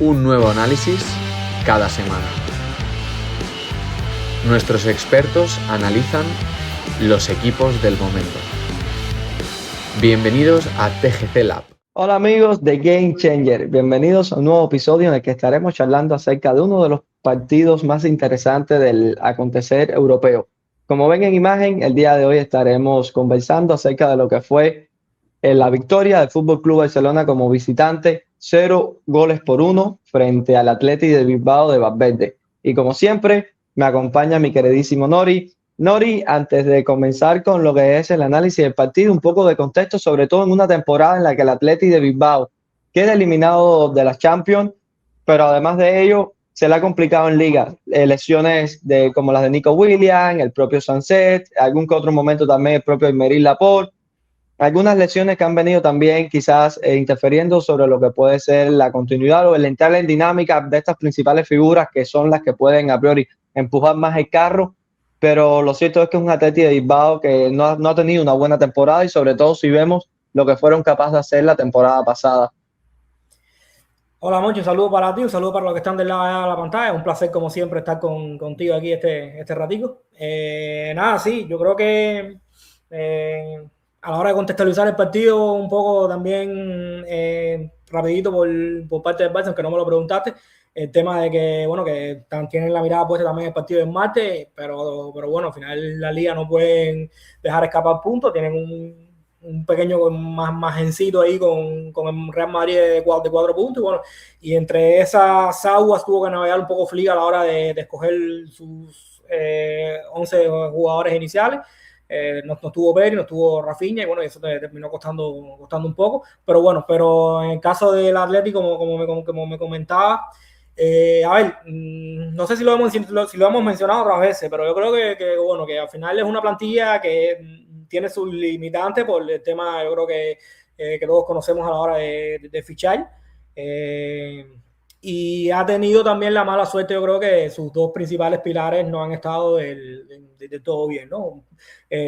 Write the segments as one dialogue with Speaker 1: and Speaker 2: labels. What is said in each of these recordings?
Speaker 1: Un nuevo análisis cada semana. Nuestros expertos analizan los equipos del momento. Bienvenidos a TGC Lab.
Speaker 2: Hola amigos de Game Changer, bienvenidos a un nuevo episodio en el que estaremos charlando acerca de uno de los partidos más interesantes del acontecer europeo. Como ven en imagen, el día de hoy estaremos conversando acerca de lo que fue la victoria del FC Barcelona como visitante, 0-1 frente al Athletic de Bilbao de Valverde. Y como siempre, me acompaña mi queridísimo Nori. Nori, antes de comenzar con lo que es el análisis del partido, un poco de contexto, sobre todo en una temporada en la que el Athletic de Bilbao queda eliminado de la Champions, pero además de ello, se le ha complicado en Liga. Lesiones como las de Nico Williams, el propio Sancet, algún que otro momento también el propio Aymeric Laporte. Algunas lesiones que han venido también quizás interfiriendo sobre lo que puede ser la continuidad o el entrar en dinámica de estas principales figuras que son las que pueden a priori empujar más el carro, pero lo cierto es que es un Athletic de Bilbao que no ha tenido una buena temporada y sobre todo si vemos lo que fueron capaces de hacer la temporada pasada.
Speaker 3: Hola Moncho, un saludo para ti, un saludo para los que están del lado de la pantalla. Un placer como siempre estar contigo aquí este ratico. Sí, yo creo que a la hora de contextualizar el partido un poco también rapidito por parte del Barça, aunque no me lo preguntaste, el tema de que, bueno, que tienen la mirada puesta también en el partido del martes, pero bueno, al final la Liga no pueden dejar escapar puntos, tienen un pequeño margencito ahí con el Real Madrid de 4 puntos, y bueno, y entre esas aguas tuvo que navegar un poco Flick a la hora de escoger sus 11 jugadores iniciales. No estuvo Pedri, no estuvo Rafinha, y bueno, eso terminó costando un poco, pero en el caso del Atlético, como me comentaba, a ver, no sé si lo hemos mencionado otras veces, pero yo creo que al final es una plantilla que tiene sus limitantes por el tema, yo creo que todos conocemos a la hora de fichar. Y ha tenido también la mala suerte, yo creo que sus dos principales pilares no han estado de todo bien, ¿no?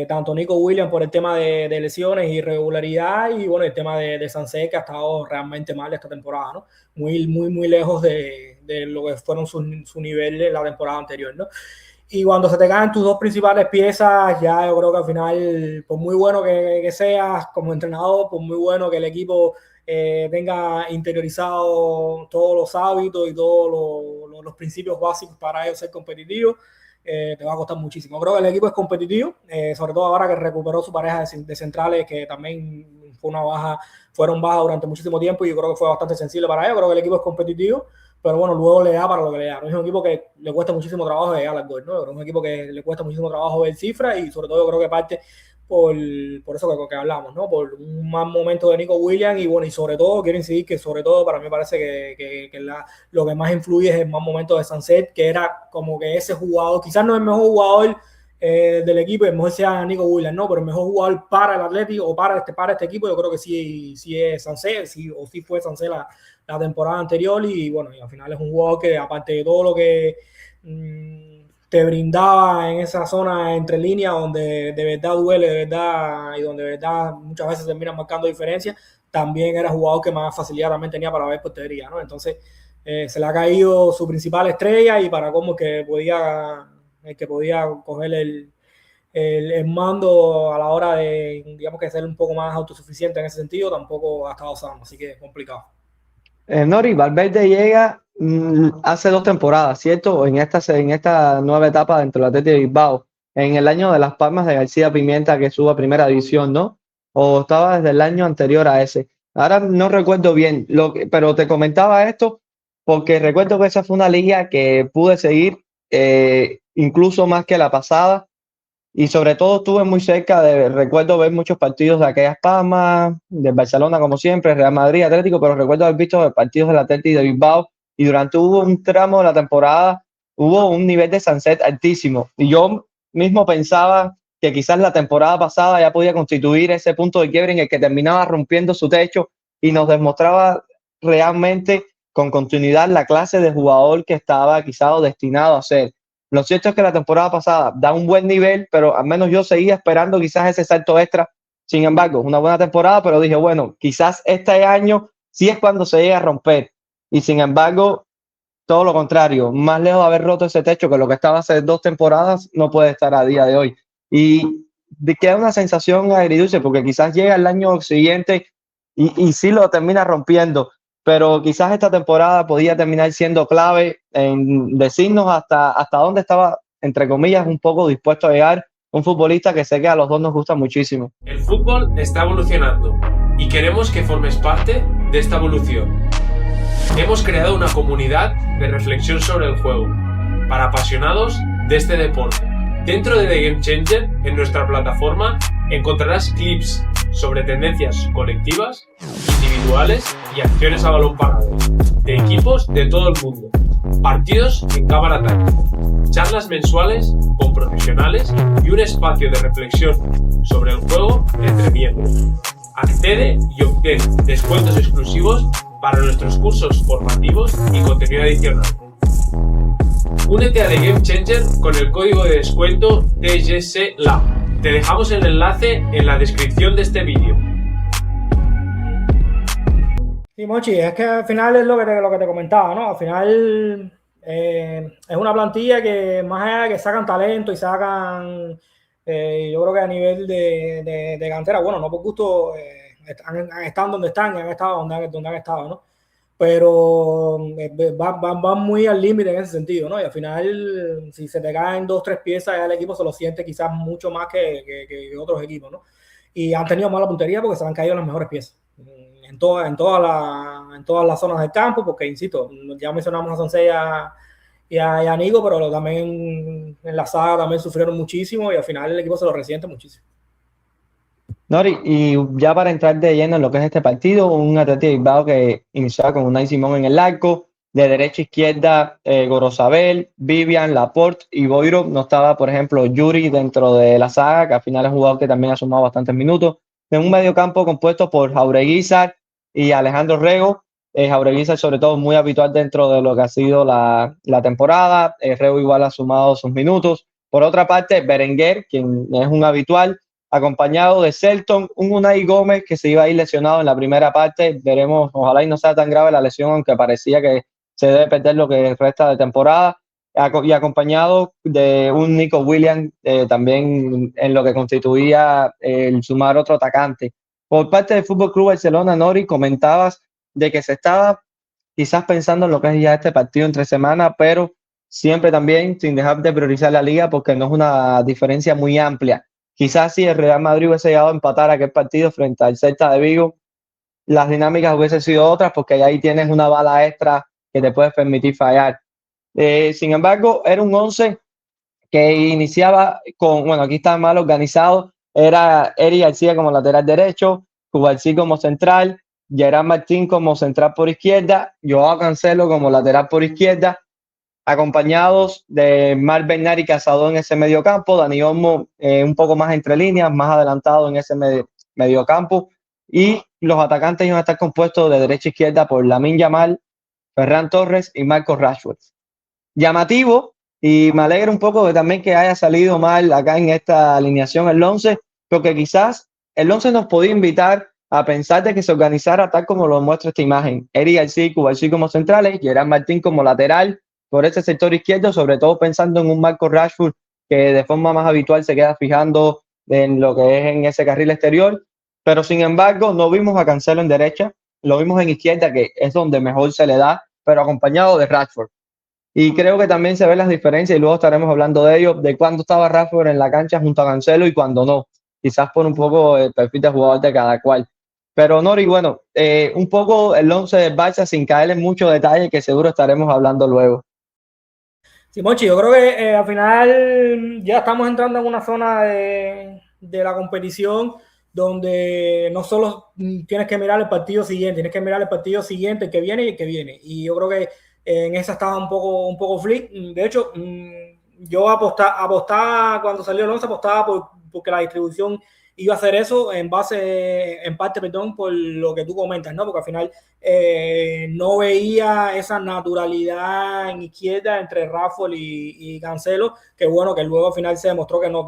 Speaker 3: Tanto Nico Williams por el tema de lesiones y irregularidad, y bueno, el tema de Sancet, que ha estado realmente mal esta temporada, ¿no? Muy lejos de lo que fueron su nivel de la temporada anterior, ¿no? Y cuando se te caen tus dos principales piezas, ya yo creo que al final, por muy bueno que seas como entrenador, por muy bueno que el equipo tenga interiorizado todos los hábitos y todos los principios básicos para ellos ser competitivos, te va a costar muchísimo. Creo que el equipo es competitivo, sobre todo ahora que recuperó su pareja de centrales, que también fueron bajas durante muchísimo tiempo, y yo creo que fue bastante sensible para ellos. Creo que el equipo es competitivo, pero bueno, luego le da para lo que le da. No es un equipo que le cuesta muchísimo trabajo llegar al gol, ¿no? Es un equipo que le cuesta muchísimo trabajo ver cifras, y sobre todo yo creo que parte por eso que hablamos, ¿no? Por un mal momento de Nico Williams, y bueno, y sobre todo, quiero incidir que sobre todo para mí parece que lo que más influye es el mal momento de Sancet, que era como que ese jugador, quizás no es el mejor jugador del equipo, el mejor sea Nico Williams, ¿no? Pero el mejor jugador para el Atlético o para este equipo, yo creo que sí es Sancet, sí fue Sancet la temporada anterior, y bueno, y al final es un jugador que, aparte de todo lo que te brindaba en esa zona entre líneas, donde de verdad duele, de verdad, y donde de verdad muchas veces terminan marcando diferencias, también era jugador que más facilidad también tenía para ver portería, ¿no? Entonces se le ha caído su principal estrella, y para cómo el que podía coger el mando a la hora de, digamos, que ser un poco más autosuficiente en ese sentido, tampoco ha estado sano, así que es complicado.
Speaker 2: Nori, Valverde llega hace 2 temporadas, ¿cierto? En esta nueva etapa dentro del Athletic de Bilbao, en el año de Las Palmas de García Pimienta, que sube a primera división, ¿no? O estaba desde el año anterior a ese. Ahora no recuerdo bien, pero te comentaba esto porque recuerdo que esa fue una liga que pude seguir incluso más que la pasada. Y sobre todo estuve muy cerca recuerdo ver muchos partidos de aquellas Palmas, del Barcelona como siempre, Real Madrid, Atlético, pero recuerdo haber visto partidos del Atlético de Bilbao, y durante un tramo de la temporada hubo un nivel de Sancet altísimo. Y yo mismo pensaba que quizás la temporada pasada ya podía constituir ese punto de quiebre en el que terminaba rompiendo su techo y nos demostraba realmente con continuidad la clase de jugador que estaba quizás destinado a ser. Lo cierto es que la temporada pasada da un buen nivel, pero al menos yo seguía esperando quizás ese salto extra. Sin embargo, una buena temporada, pero dije, bueno, quizás este año sí es cuando se llega a romper. y sin embargo, todo lo contrario, más lejos de haber roto ese techo que lo que estaba hace 2 temporadas, no puede estar a día de hoy. Y queda una sensación agridulce porque quizás llega el año siguiente y sí lo termina rompiendo, pero quizás esta temporada podía terminar siendo clave en decirnos hasta dónde estaba, entre comillas, un poco dispuesto a llegar un futbolista que sé que a los dos nos gusta muchísimo.
Speaker 4: El fútbol está evolucionando y queremos que formes parte de esta evolución. Hemos creado una comunidad de reflexión sobre el juego para apasionados de este deporte. Dentro de The Game Changer, en nuestra plataforma, encontrarás clips sobre tendencias colectivas, individuales y acciones a balón parado, de equipos de todo el mundo, partidos en cámara táctica, charlas mensuales con profesionales y un espacio de reflexión sobre el juego entre miembros. Accede y obtén descuentos exclusivos para nuestros cursos formativos y contenido adicional. Únete a The Game Changer con el código de descuento TGSLab. Te dejamos el enlace en la descripción de este vídeo.
Speaker 3: Sí, Mochi, es que al final es lo que te comentaba, ¿no? Al final es una plantilla que más allá de que sacan talento y sacan, yo creo que a nivel de cantera, bueno, no por gusto, están donde están y han estado donde han estado, ¿no? Pero van muy al límite en ese sentido, ¿no? Y al final, si se te caen 2-3 piezas, ya el equipo se lo siente quizás mucho más que otros equipos, ¿no? Y han tenido mala puntería porque se han caído las mejores piezas en todas las zonas del campo, porque, insisto, ya mencionamos a Sansei y a Nico, pero también en la saga también sufrieron muchísimo y al final el equipo se lo resiente muchísimo.
Speaker 2: Nori, y ya para entrar de lleno en lo que es este partido, un Athletic Bilbao que iniciaba con Unai Simón en el arco, de derecha a izquierda, Gorosabel, Vivian, Laporte y Boiro. No estaba, por ejemplo, Yuri dentro de la saga, que al final es un jugador que también ha sumado bastantes minutos. En un mediocampo compuesto por Jaureguizar y Alejandro Rego. Jaureguizar, sobre todo, muy habitual dentro de lo que ha sido la temporada. Rego igual ha sumado sus minutos. Por otra parte, Berenguer, quien es un habitual, acompañado de Selton, un Unai Gómez que se iba a ir lesionado en la primera parte. Veremos, ojalá y no sea tan grave la lesión, aunque parecía que se debe perder lo que resta de temporada, y acompañado de un Nico Williams, también en lo que constituía el sumar otro atacante. Por parte del Fútbol Club Barcelona, Nori, comentabas de que se estaba quizás pensando en lo que es ya este partido entre semanas, pero siempre también sin dejar de priorizar la liga porque no es una diferencia muy amplia. Quizás si el Real Madrid hubiese llegado a empatar aquel partido frente al Celta de Vigo, las dinámicas hubiesen sido otras porque ahí tienes una bala extra que te puede permitir fallar. Sin embargo, era un 11 que iniciaba con, bueno, aquí está mal organizado, era Eric García como lateral derecho, Cubarsí como central, Gerard Martín como central por izquierda, Joao Cancelo como lateral por izquierda, acompañados de Marc Bernat y Casado en ese mediocampo, Dani Olmo un poco más entre líneas, más adelantado en ese mediocampo, y los atacantes iban a estar compuestos de derecha a izquierda por Lamine Yamal, Ferran Torres y Marcos Rashford. Llamativo, y me alegra un poco de también que haya salido mal acá en esta alineación el 11, porque quizás el 11 nos podía invitar a pensar de que se organizara tal como lo muestra esta imagen. Eric García y Cubarsí como centrales, Gerard Martín como lateral por ese sector izquierdo, sobre todo pensando en un Marcos Rashford que de forma más habitual se queda fijando en lo que es en ese carril exterior, pero sin embargo no vimos a Cancelo en derecha, lo vimos en izquierda, que es donde mejor se le da, pero acompañado de Rashford. Y creo que también se ven las diferencias y luego estaremos hablando de ello, de cuándo estaba Rashford en la cancha junto a Cancelo y cuándo no, quizás por un poco el perfil de jugador de cada cual. Pero Nori, bueno, un poco el 11 del Barça sin caer en mucho detalle que seguro estaremos hablando luego.
Speaker 3: Sí, Mochi, yo creo que al final ya estamos entrando en una zona de la competición donde no solo tienes que mirar el partido siguiente, tienes que mirar el partido siguiente, el que viene y el que viene. Y yo creo que en esa estaba un poco flick. De hecho, yo apostaba cuando salió el 11, apostaba porque la distribución iba a hacer eso en parte, por lo que tú comentas, ¿no? Porque al final no veía esa naturalidad en izquierda entre Raffle y Cancelo, que bueno, que luego al final se demostró que no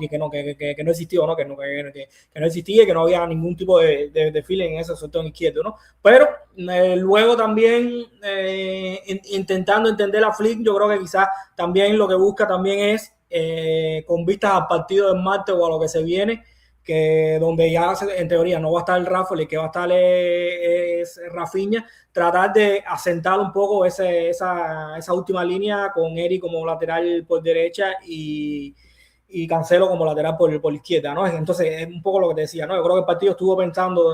Speaker 3: existió, ¿no? Que no existía y que no había ningún tipo de feeling en ese sector izquierdo, ¿no? Pero luego también intentando entender a Flick, yo creo que quizás también lo que busca también es con vistas al partido del martes o a lo que se viene, que donde ya en teoría no va a estar el Raffle y que va a estar es Rafinha, tratar de asentar un poco esa última línea con Eric como lateral por derecha y Cancelo como lateral por izquierda, ¿no? Entonces es un poco lo que te decía, ¿no? Yo creo que el partido estuvo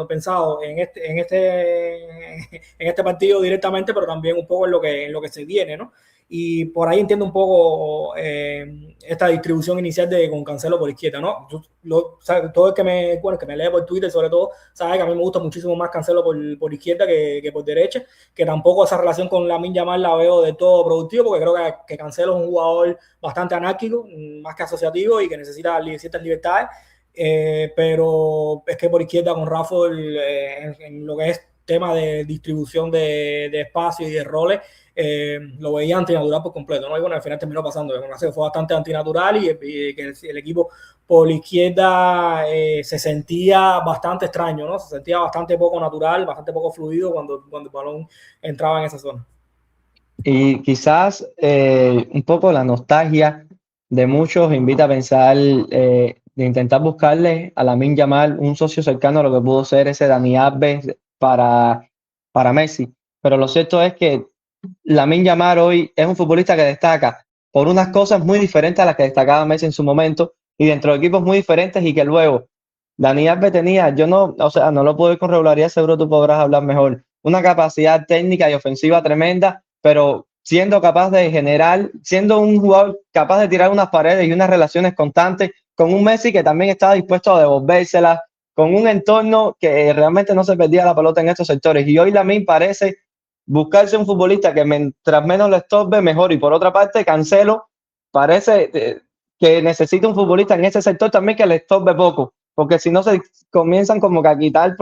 Speaker 3: pensado en este partido directamente, pero también un poco en lo que se viene, ¿no? Y por ahí entiendo un poco esta distribución inicial con Cancelo por izquierda, ¿no? Todo el que me lee por Twitter, sobre todo, sabe que a mí me gusta muchísimo más Cancelo por izquierda que por derecha, que tampoco esa relación con Lamine Yamal la veo de todo productivo, porque creo que Cancelo es un jugador bastante anárquico, más que asociativo y que necesita ciertas libertades, pero es que por izquierda con Raffle, en lo que es tema de distribución de espacio y de roles, lo veía antinatural por completo, ¿no? Y bueno, al final terminó pasando, fue bastante antinatural y que el equipo por la izquierda se sentía bastante extraño, ¿no? Se sentía bastante poco natural, bastante poco fluido cuando el balón entraba en esa zona.
Speaker 2: Y quizás un poco la nostalgia de muchos invita a pensar de intentar buscarle a Lamine Yamal un socio cercano a lo que pudo ser ese Dani Alves para Messi. Pero lo cierto es que Lamine Yamal hoy es un futbolista que destaca por unas cosas muy diferentes a las que destacaba Messi en su momento y dentro de equipos muy diferentes, y que luego Dani Alves tenía, no lo puedo ir con regularidad, seguro tú podrás hablar mejor, una capacidad técnica y ofensiva tremenda, pero siendo capaz de generar, siendo un jugador capaz de tirar unas paredes y unas relaciones constantes, con un Messi que también estaba dispuesto a devolvérselas, con un entorno que realmente no se perdía la pelota en estos sectores. Y hoy Lamine parece buscarse un futbolista que mientras menos le estorbe, mejor. Y por otra parte, Cancelo parece que necesita un futbolista en ese sector también que le estorbe poco, porque si no se comienzan como que a quitar,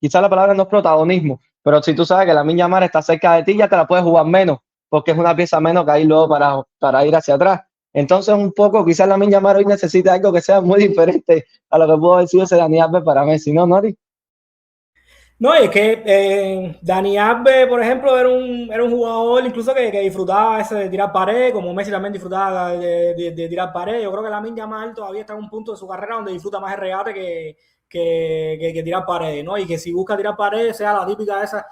Speaker 2: quizás la palabra no es protagonismo, pero si tú sabes que Lamine Yamal está cerca de ti, ya te la puedes jugar menos, porque es una pieza menos que hay luego para ir hacia atrás. Entonces un poco, quizás Lamine Yamal hoy necesita algo que sea muy diferente a lo que pudo haber sido ese Dani Alves para Messi, ¿no, Nori?
Speaker 3: No, es que Dani Alves, por ejemplo, era un jugador incluso que disfrutaba ese de tirar pared, como Messi también disfrutaba de tirar pared. Yo creo que Lamine Yamal todavía está en un punto de su carrera donde disfruta más el regate que tirar pared, ¿no? Y que si busca tirar pared, sea la típica de esa,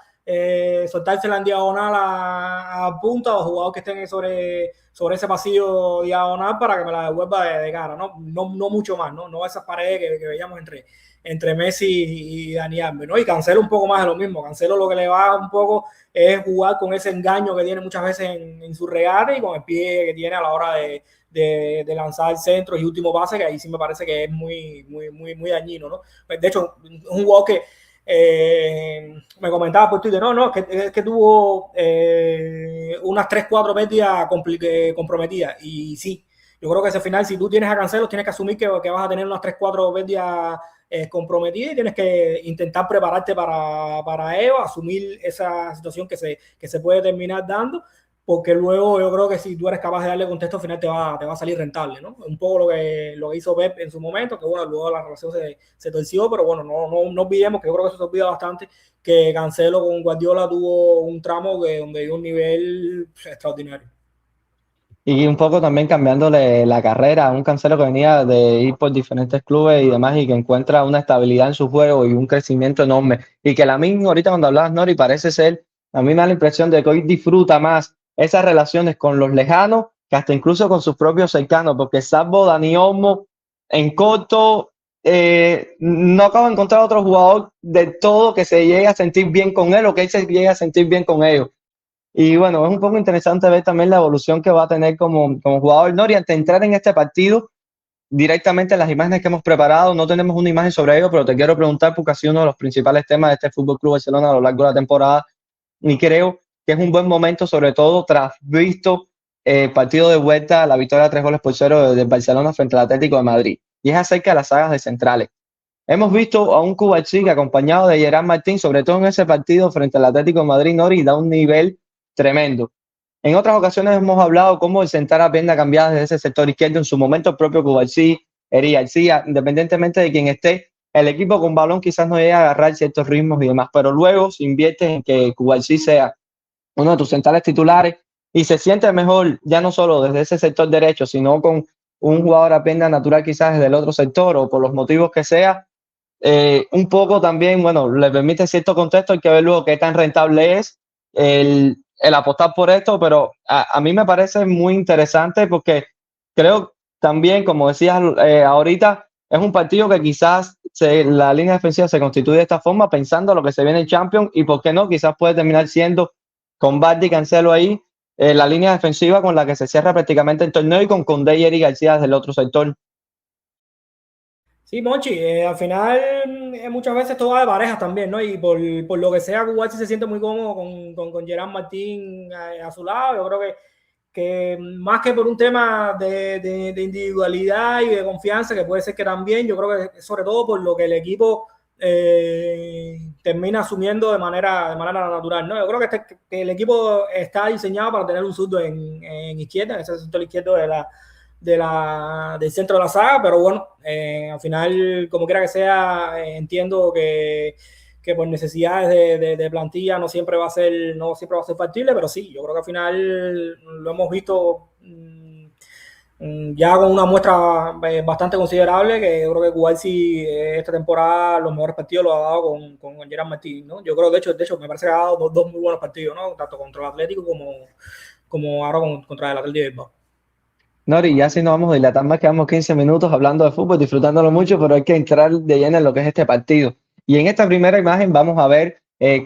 Speaker 3: soltársela en diagonal a punta, o jugadores que estén sobre ese pasillo diagonal para que me la devuelva de cara, ¿no? No mucho más, no esas paredes que veíamos entre Messi y Dani Alves, ¿no? Y Cancelo un poco más de lo mismo. Cancelo lo que le va un poco es jugar con ese engaño que tiene muchas veces en su regate y con el pie que tiene a la hora de lanzar el centro y último pase, que ahí sí me parece que es muy dañino, ¿no? De hecho, un jugador que me comentaba por Twitter, es que tuvo unas 3-4 pérdidas comprometidas, y sí, yo creo que ese final, si tú tienes a Cancelo, tienes que asumir que vas a tener unas 3-4 pérdidas comprometidas y tienes que intentar prepararte para ello, asumir esa situación que se puede terminar dando, porque luego yo creo que si tú eres capaz de darle contexto, al final te va a salir rentable, ¿no? Un poco lo que hizo Pep en su momento, que bueno, luego la relación se torció, pero bueno, no olvidemos, que yo creo que eso se olvida bastante, que Cancelo con Guardiola tuvo un tramo donde dio un nivel extraordinario.
Speaker 2: Y un poco también cambiándole la carrera a un Cancelo que venía de ir por diferentes clubes y demás, y que encuentra una estabilidad en su juego y un crecimiento enorme. Y que Lamine, ahorita cuando hablabas, Nori, parece ser, a mí me da la impresión de que hoy disfruta más esas relaciones con los lejanos que hasta incluso con sus propios cercanos, porque salvo Dani Olmo en corto, no acabo de encontrar otro jugador de todo que se llegue a sentir bien con él o que él se llegue a sentir bien con ellos. Y bueno, es un poco interesante ver también la evolución que va a tener como jugador. Nori, antes de entrar en este partido, directamente en las imágenes que hemos preparado, no tenemos una imagen sobre ello, pero te quiero preguntar porque ha sido uno de los principales temas de este Fútbol Club Barcelona a lo largo de la temporada, y creo que es un buen momento, sobre todo tras visto el partido de vuelta, la victoria de 3-0 del Barcelona frente al Atlético de Madrid. Y es acerca de las sagas de centrales. hemos visto a un Cubarsí que acompañado de Gerard Martín, sobre todo en ese partido frente al Atlético de Madrid, Nori, da un nivel tremendo. En otras ocasiones hemos hablado cómo el sentar a pierna cambiada desde ese sector izquierdo, en su momento el propio Cubarsí, Eric García, independientemente de quien esté, el equipo con balón quizás no llega a agarrar ciertos ritmos y demás, pero luego si inviertes en que Cubarsí sea uno de tus centrales titulares y se siente mejor, ya no solo desde ese sector derecho, sino con un jugador a pierna natural quizás desde el otro sector o por los motivos que sea, un poco también, bueno, le permite cierto contexto, hay que ver luego qué tan rentable es el apostar por esto, pero a mí me parece muy interesante porque creo también, como decías ahorita, es un partido que quizás la línea defensiva se constituye de esta forma pensando lo que se viene en Champions y por qué no, quizás puede terminar siendo con Vardy y Cancelo ahí la línea defensiva con la que se cierra prácticamente el torneo y con Koundé y Eric García desde el otro sector.
Speaker 3: Sí, Monchi, al final muchas veces todo va de parejas también, ¿no? Y por lo que sea, Cubarsí se siente muy cómodo con Gerard Martín a su lado. Yo creo que más que por un tema de individualidad y de confianza, que puede ser que también, yo creo que sobre todo por lo que el equipo termina asumiendo de manera natural, ¿no? Yo creo que el equipo está diseñado para tener un zurdo en izquierda, en ese sector izquierdo del centro de la saga, pero bueno, al final, como quiera que sea, entiendo que por necesidades de plantilla no siempre va a ser factible, pero sí, yo creo que al final lo hemos visto ya con una muestra bastante considerable, que yo creo que Cubarsí esta temporada los mejores partidos los ha dado con Gerard Martín, ¿no? Yo creo, de hecho, me parece que ha dado dos muy buenos partidos, ¿no? Tanto contra el Atlético como ahora contra el Atlético de Bilbao.
Speaker 2: Nori, ya si nos vamos a dilatar más, quedamos 15 minutos hablando de fútbol, disfrutándolo mucho, pero hay que entrar de lleno en lo que es este partido. Y en esta primera imagen vamos a ver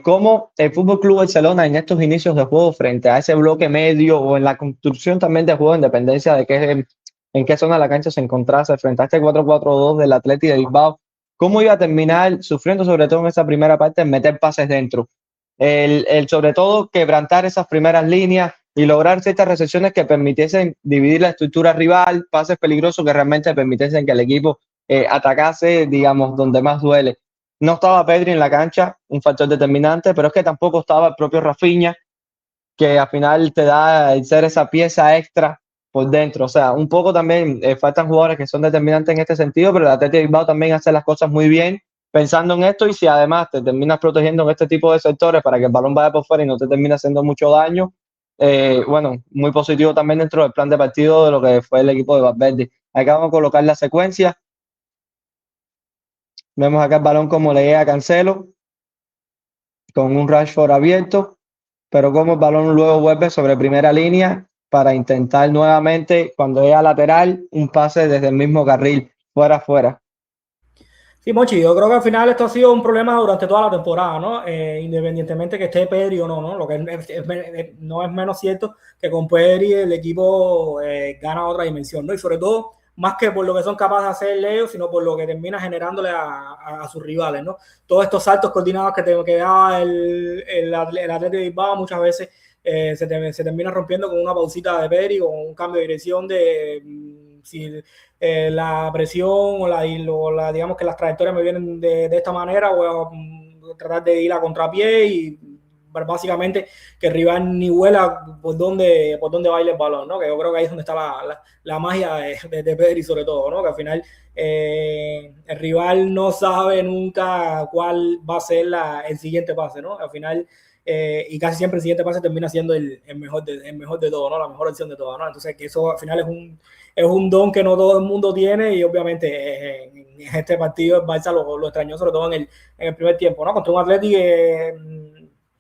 Speaker 2: cómo el Fútbol Club Barcelona en estos inicios de juego frente a ese bloque medio o en la construcción también de juego, en dependencia de en qué zona de la cancha se encontrase frente a este 4-4-2 del Athletic de Bilbao, cómo iba a terminar sufriendo sobre todo en esa primera parte en meter pases dentro. Sobre todo quebrantar esas primeras líneas y lograr ciertas recepciones que permitiesen dividir la estructura rival, pases peligrosos que realmente permitiesen que el equipo atacase, digamos, donde más duele. No estaba Pedri en la cancha, un factor determinante, pero es que tampoco estaba el propio Rafinha, que al final te da el ser esa pieza extra por dentro. O sea, un poco también faltan jugadores que son determinantes en este sentido, pero el Athletic de Bilbao también hace las cosas muy bien pensando en esto, y si además te terminas protegiendo en este tipo de sectores para que el balón vaya por fuera y no te termine haciendo mucho daño, bueno, muy positivo también dentro del plan de partido de lo que fue el equipo de Valverde. Acá vamos a colocar la secuencia. Vemos acá el balón como le llega a Cancelo, con un Rashford abierto, pero como el balón luego vuelve sobre primera línea para intentar nuevamente, cuando llega lateral, un pase desde el mismo carril, fuera.
Speaker 3: Sí, Mochi, yo creo que al final esto ha sido un problema durante toda la temporada, ¿no? Independientemente que esté Pedri o no, ¿no? Lo que no es menos cierto que con Pedri el equipo gana otra dimensión, ¿no? Y sobre todo, más que por lo que son capaces de hacer ellos, sino por lo que termina generándole a sus rivales, ¿no? Todos estos saltos coordinados que daba el Athletic de Bilbao muchas veces se termina rompiendo con una pausita de Pedri, con un cambio de dirección si la presión o la digamos que las trayectorias me vienen de esta manera, voy a tratar de ir a contrapié y básicamente que el rival ni huela por dónde baila el balón, ¿no? Que yo creo que ahí es donde está la magia de Pedri sobre todo, ¿no? Que al final el rival no sabe nunca cuál va a ser el siguiente pase, ¿no? Al final y casi siempre el siguiente pase termina siendo el mejor de todo, ¿no? La mejor opción de todo, ¿no? Entonces que eso al final es un don que no todo el mundo tiene, y obviamente en este partido el Barça lo extrañó sobre todo en el primer tiempo, ¿no? Contra un Athletic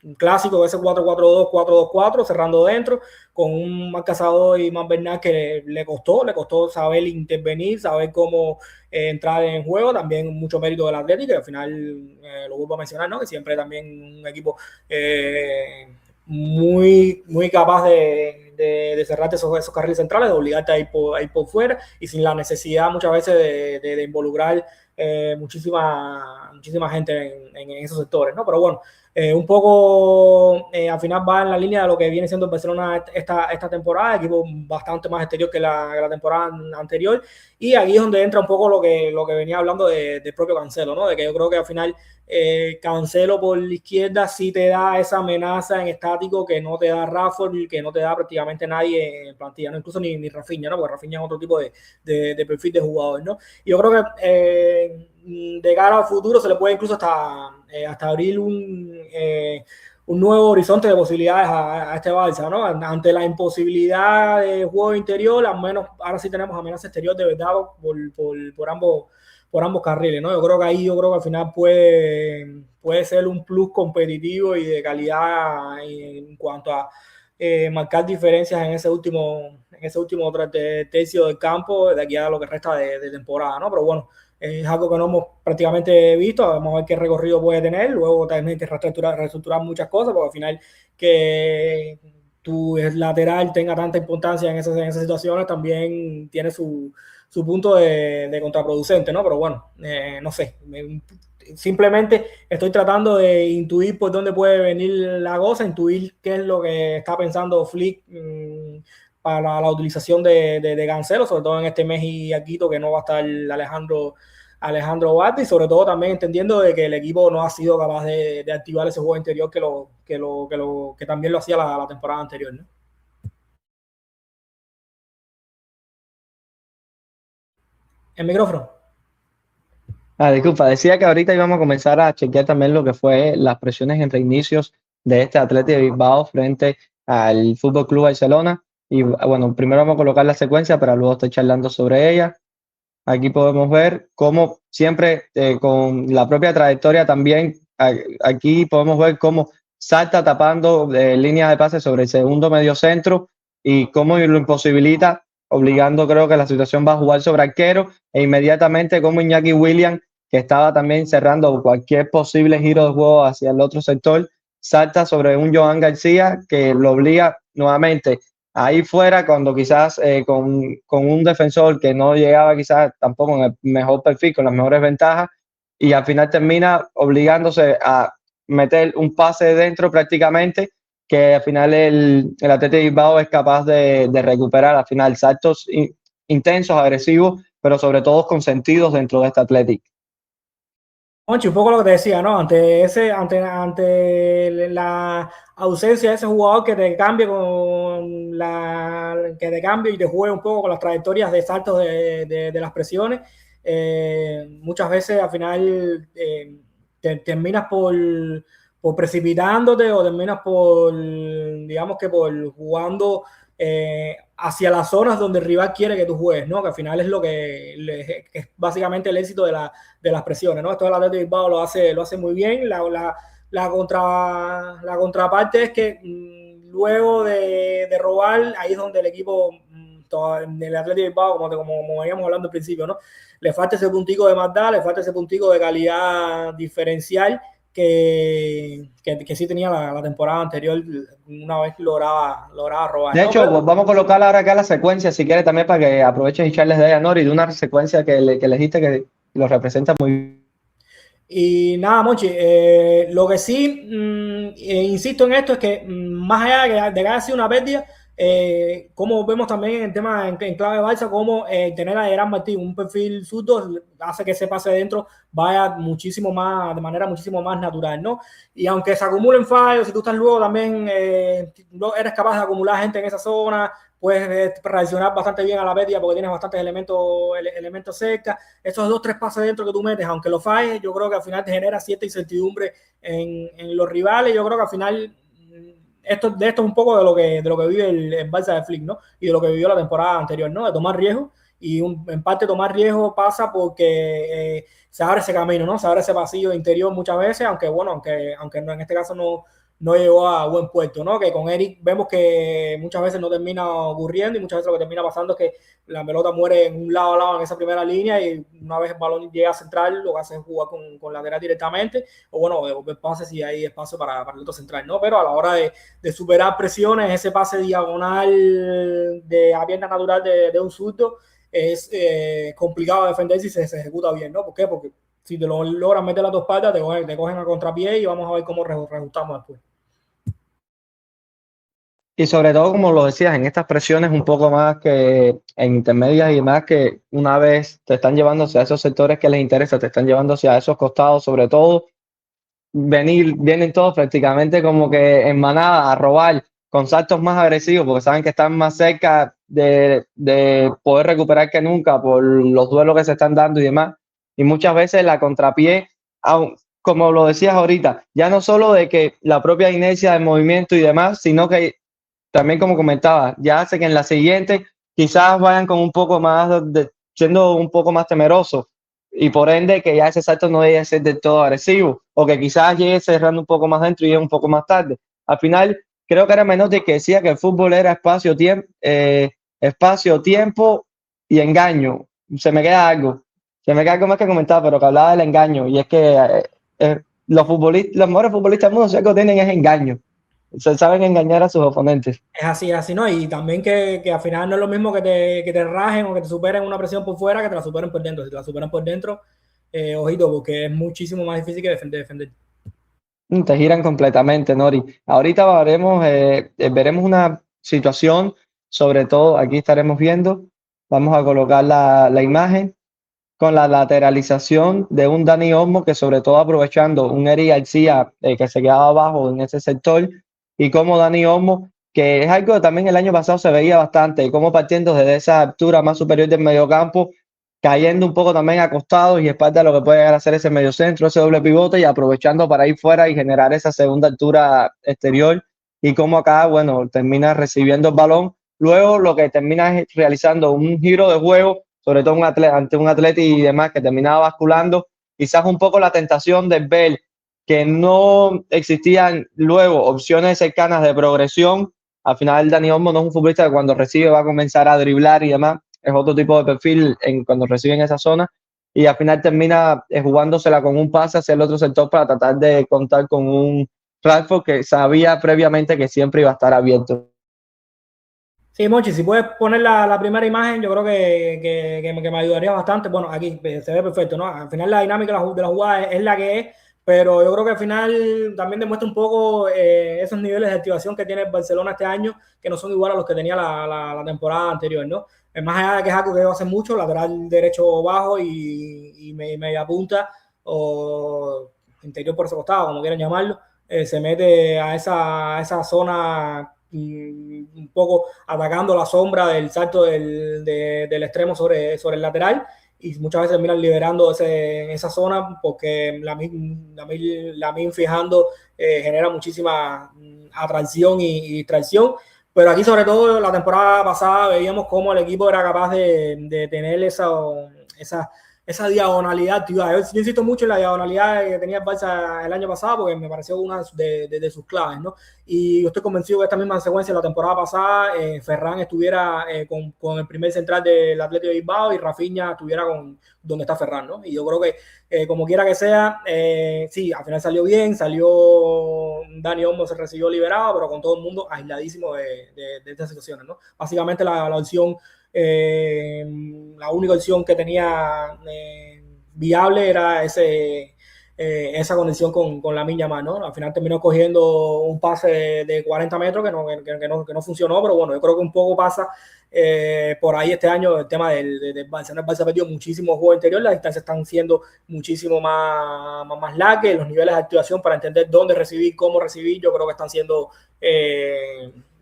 Speaker 3: un clásico, ese 4-4-2, 4-2-4, cerrando dentro, con un Marc Casador y Marc Bernat que le costó saber intervenir, saber cómo entrar en juego. También mucho mérito del Atlético, que al final lo vuelvo a mencionar, ¿no? Que siempre también un equipo muy, muy capaz de cerrarte esos carriles centrales, de obligarte a ir por fuera, y sin la necesidad muchas veces de involucrar muchísima gente en esos sectores, ¿no? Pero bueno, un poco al final va en la línea de lo que viene siendo el Barcelona esta temporada, equipo bastante más exterior que la temporada anterior, y aquí es donde entra un poco lo que venía hablando del propio Cancelo, ¿no? De que yo creo que al final Cancelo por la izquierda sí te da esa amenaza en estático que no te da Rashford, que no te da prácticamente nadie en plantilla, ¿no? Incluso ni Rafinha, ¿no? Porque Rafinha es otro tipo de perfil de jugador, ¿no? Y yo creo que de cara al futuro se le puede incluso hasta abrir un nuevo horizonte de posibilidades a este Barça, ¿no? Ante la imposibilidad de juego interior, al menos ahora sí tenemos amenaza exterior de verdad por ambos carriles, ¿no? Yo creo que al final puede ser un plus competitivo y de calidad en cuanto a marcar diferencias en ese último tercio del campo de aquí a lo que resta de temporada, ¿no? Pero bueno, es algo que no hemos prácticamente visto, vamos a ver qué recorrido puede tener, luego también que reestructurar muchas cosas, porque al final que tu lateral tenga tanta importancia en esas situaciones también tiene su punto de contraproducente, ¿no? Pero bueno, no sé, simplemente estoy tratando de intuir por dónde puede venir la cosa, intuir qué es lo que está pensando Flick para la utilización de Cancelo, sobre todo en este mes y aquito que no va a estar Alejandro Balde, y sobre todo también entendiendo de que el equipo no ha sido capaz de activar ese juego interior que también lo hacía la temporada anterior, ¿no? El micrófono.
Speaker 2: Disculpa, decía que ahorita íbamos a comenzar a chequear también lo que fue las presiones entre inicios de este Athletic de Bilbao frente al Fútbol Club Barcelona. Y bueno, primero vamos a colocar la secuencia, pero luego estoy charlando sobre ella. Aquí podemos ver cómo siempre con la propia trayectoria también, aquí podemos ver cómo salta tapando líneas de pase sobre el segundo mediocentro y cómo lo imposibilita, obligando creo que la situación va a jugar sobre arquero e inmediatamente como Iñaki Williams, que estaba también cerrando cualquier posible giro de juego hacia el otro sector, salta sobre un Joan García que lo obliga nuevamente ahí fuera, cuando quizás con un defensor que no llegaba quizás tampoco en el mejor perfil, con las mejores ventajas, y al final termina obligándose a meter un pase dentro prácticamente, que al final el Athletic Bilbao es capaz de recuperar al final saltos intensos, agresivos, pero sobre todo consentidos dentro de este Athletic.
Speaker 3: Monchi, un poco lo que te decía, ¿no? Ante la ausencia de ese jugador que te cambie y te juegue un poco con las trayectorias de saltos de las presiones, muchas veces al final te terminas por precipitándote o terminas digamos que por jugando hacia las zonas donde el rival quiere que tú juegues, ¿no? Que al final es lo que es básicamente el éxito de las presiones, ¿no? Esto del Athletic Bilbao lo hace muy bien. La contraparte es que luego de robar, ahí es donde el equipo del Athletic Bilbao, como veníamos hablando al principio, ¿no? Le falta ese puntico de maldad, le falta ese puntico de calidad diferencial que sí tenía la temporada anterior una vez lograba robar.
Speaker 2: De hecho, pues vamos a colocar ahora acá la secuencia, si quieres también, para que aproveches y charles de ella, Nori, de una secuencia que le dijiste que lo representa muy bien.
Speaker 3: Y nada, Monchi, lo que sí insisto en esto es que más allá de que haya sido una pérdida, como vemos también en el tema en clave de Barça, como tener a Gerard Martín, un perfil zurdo, hace que ese pase dentro vaya muchísimo más, de manera muchísimo más natural, ¿no? Y aunque se acumulen fallos, si tú estás luego también no eres capaz de acumular gente en esa zona, puedes reaccionar bastante bien a la pérdida porque tienes bastantes elementos cerca. Esos 2-3 pases dentro que tú metes, aunque lo falles, yo creo que al final te genera cierta incertidumbre en los rivales. Yo creo que al final esto es un poco de lo que vive el Barça de Flick, ¿no? Y de lo que vivió la temporada anterior, ¿no? De tomar riesgos, y en parte tomar riesgos pasa porque se abre ese camino, ¿no? Se abre ese pasillo interior muchas veces, aunque no, en este caso no llegó a buen puerto, ¿no? Que con Eric vemos que muchas veces no termina ocurriendo, y muchas veces lo que termina pasando es que la pelota muere en un lado a lado en esa primera línea, y una vez el balón llega a central, lo que hace es jugar con lateral directamente, o bueno, devolver pases si hay espacio para el otro central, ¿no? Pero a la hora de superar presiones, ese pase diagonal de a pierna natural de un zurdo es complicado de defender si se ejecuta bien, ¿no? ¿Por qué? Porque si te lo logran meter a tu espalda, te cogen a contrapié y vamos a ver cómo reajustamos después.
Speaker 2: Y sobre todo, como lo decías, en estas presiones un poco más que en intermedias y demás, que una vez te están llevando hacia esos sectores que les interesa, te están llevando hacia esos costados, sobre todo, vienen todos prácticamente como que en manada a robar con saltos más agresivos, porque saben que están más cerca de poder recuperar que nunca por los duelos que se están dando y demás. Y muchas veces la contrapié, como lo decías ahorita, ya no solo de que la propia inercia del movimiento y demás, sino que también, como comentaba, ya hace que en la siguiente quizás vayan con un poco más, siendo un poco más temerosos y por ende que ya ese salto no debe ser del todo agresivo o que quizás llegue cerrando un poco más dentro y llegue un poco más tarde. Al final, creo que era Menotti que decía que el fútbol era espacio, tiempo y engaño. Se me queda algo más que comentar, pero que hablaba del engaño y es que los mejores futbolistas del mundo, si algo tienen es engaño. Se saben engañar a sus oponentes.
Speaker 3: Es así, ¿no? Y también que al final no es lo mismo que te rajen o que te superen una presión por fuera que te la superen por dentro. Si te la superan por dentro, ojito, porque es muchísimo más difícil que defender.
Speaker 2: Te giran completamente, Nori. Ahorita veremos una situación, sobre todo aquí estaremos viendo, vamos a colocar la imagen con la lateralización de un Dani Olmo que sobre todo aprovechando un Eric García que se quedaba abajo en ese sector y como Dani Olmo, que es algo que también el año pasado se veía bastante, como partiendo desde esa altura más superior del mediocampo, cayendo un poco también acostados y espalda a lo que puede llegar a ser ese mediocentro, ese doble pivote y aprovechando para ir fuera y generar esa segunda altura exterior y como acá, bueno, termina recibiendo el balón. Luego lo que termina es realizando un giro de juego, sobre todo ante un atleta y demás que terminaba basculando, quizás un poco la tentación de ver que no existían luego opciones cercanas de progresión. Al final Dani Olmo no es un futbolista que cuando recibe va a comenzar a driblar y demás, es otro tipo de perfil cuando recibe en esa zona y al final termina jugándosela con un pase hacia el otro sector para tratar de contar con un Rashford que sabía previamente que siempre iba a estar abierto.
Speaker 3: Sí, Monchi, si puedes poner la primera imagen, yo creo que me ayudaría bastante. Bueno, aquí se ve perfecto, ¿no? Al final la dinámica de la jugada es la que es, pero yo creo que al final también demuestra un poco esos niveles de activación que tiene el Barcelona este año, que no son iguales a los que tenía la temporada anterior, ¿no? Más allá de que es algo que debe hacer mucho, lateral derecho bajo y media punta o interior por ese costado, como quieran llamarlo, se mete a esa zona un poco atacando la sombra del salto del extremo sobre el lateral y muchas veces terminan liberando esa zona porque la min fijando genera muchísima atracción y distracción. Pero aquí, sobre todo, la temporada pasada veíamos cómo el equipo era capaz de tener esa diagonalidad. Yo insisto mucho en la diagonalidad que tenía el Barça el año pasado porque me pareció una de sus claves, ¿no? Y yo estoy convencido que esta misma secuencia de la temporada pasada, Ferran estuviera con el primer central del Atlético de Bilbao y Rafinha estuviera con donde está Ferran, ¿no? Y yo creo que como quiera que sea, sí, al final salió bien, Dani Olmo se recibió liberado, pero con todo el mundo aisladísimo de estas situaciones, ¿no? Básicamente la opción, la única opción que tenía viable era esa conexión con Lamine Yamal, ¿no? Al final terminó cogiendo un pase de 40 metros que no funcionó, pero bueno, yo creo que un poco pasa por ahí este año el tema del Barça. El Barça ha perdido muchísimos juegos interiores, las distancias están siendo muchísimo más largas, los niveles de activación para entender dónde recibir, cómo recibir, yo creo que están siendo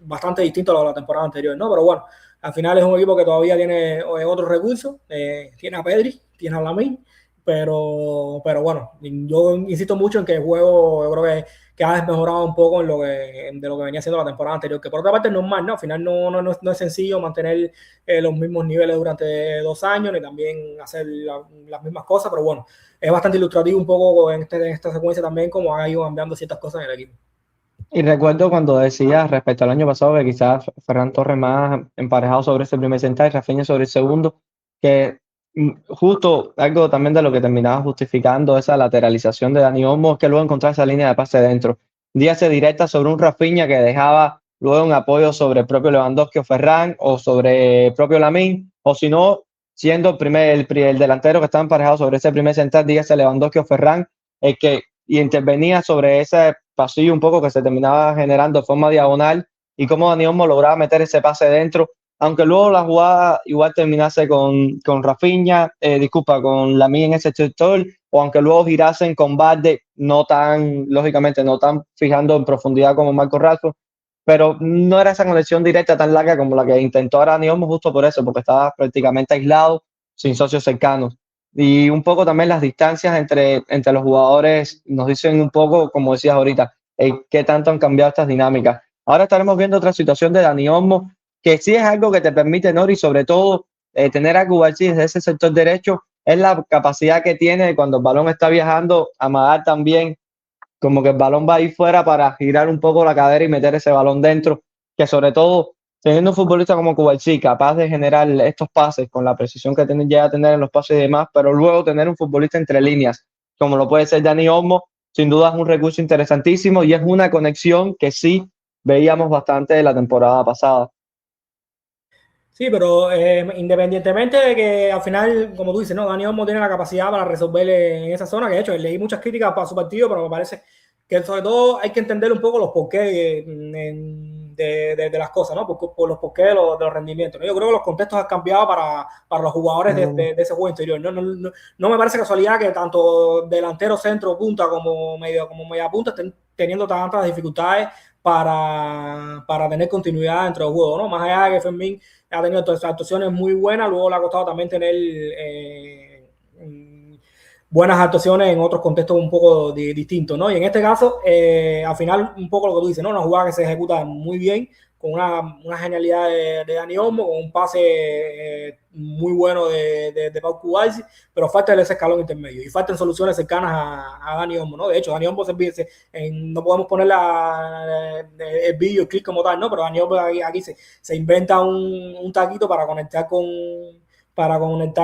Speaker 3: bastante distintos a los de la temporada anterior, ¿no? Pero bueno, al final es un equipo que todavía tiene otros recursos, tiene a Pedri, tiene a Lamine, pero bueno, yo insisto mucho en que el juego, yo creo que ha desmejorado un poco de lo que venía siendo la temporada anterior, que por otra parte es normal, ¿no? Al final no es sencillo mantener los mismos niveles durante 2 años, ni también hacer las mismas cosas, pero bueno, es bastante ilustrativo un poco en esta secuencia también cómo ha ido cambiando ciertas cosas en el equipo.
Speaker 2: Y recuerdo cuando decías respecto al año pasado que quizás Ferran Torres más emparejado sobre ese primer central y Rafinha sobre el segundo, que justo algo también de lo que terminaba justificando esa lateralización de Dani Olmo es que luego encontraba esa línea de pase dentro. Díaz directa sobre un Rafinha que dejaba luego un apoyo sobre el propio Lewandowski o Ferran o sobre el propio Lamine, o si no, siendo el delantero que estaba emparejado sobre ese primer central, dígase Lewandowski o Ferran, el que intervenía sobre ese pasillo un poco que se terminaba generando de forma diagonal, y cómo Dani Olmo lograba meter ese pase dentro, aunque luego la jugada igual terminase con Rafinha, con Lamine en ese sector, o aunque luego girasen con Balde, lógicamente no tan fijando en profundidad como Marco Rashford, pero no era esa conexión directa tan larga como la que intentó ahora Dani Olmo, justo por eso, porque estaba prácticamente aislado, sin socios cercanos. Y un poco también las distancias entre los jugadores nos dicen un poco, como decías ahorita, qué tanto han cambiado estas dinámicas. Ahora estaremos viendo otra situación de Dani Olmo, que sí es algo que te permite, Nori, sobre todo tener a Cubarsí desde ese sector derecho, es la capacidad que tiene cuando el balón está viajando, amagar también, como que el balón va ahí fuera para girar un poco la cadera y meter ese balón dentro, que sobre todo teniendo un futbolista como Cubarsí, capaz de generar estos pases con la precisión que llega a tener en los pases y demás, pero luego tener un futbolista entre líneas, como lo puede ser Dani Olmo, sin duda es un recurso interesantísimo y es una conexión que sí veíamos bastante de la temporada pasada.
Speaker 3: Sí, pero independientemente de que al final, como tú dices, ¿no? Dani Olmo tiene la capacidad para resolver en esa zona, que de hecho leí muchas críticas para su partido, pero me parece que sobre todo hay que entender un poco los porqués de las cosas, ¿no? Por los porqués de los rendimientos, ¿no? Yo creo que los contextos han cambiado para los jugadores de ese juego interior. No me parece casualidad que tanto delantero, centro, punta como media punta estén teniendo tantas dificultades para tener continuidad dentro del juego, ¿no? Más allá de que Fermín ha tenido actuaciones muy buenas, luego le ha costado también tener buenas actuaciones en otros contextos un poco distintos, ¿no? Y en este caso, al final, un poco lo que tú dices, ¿no? Una jugada que se ejecuta muy bien, con una genialidad de Dani Olmo, con un pase muy bueno de Pau Cubarsí, pero falta ese escalón intermedio y faltan soluciones cercanas a Dani Olmo, ¿no? De hecho, Dani Olmo no podemos poner el vídeo, el clip como tal, ¿no? Pero Dani Olmo aquí se inventa un taquito para conectar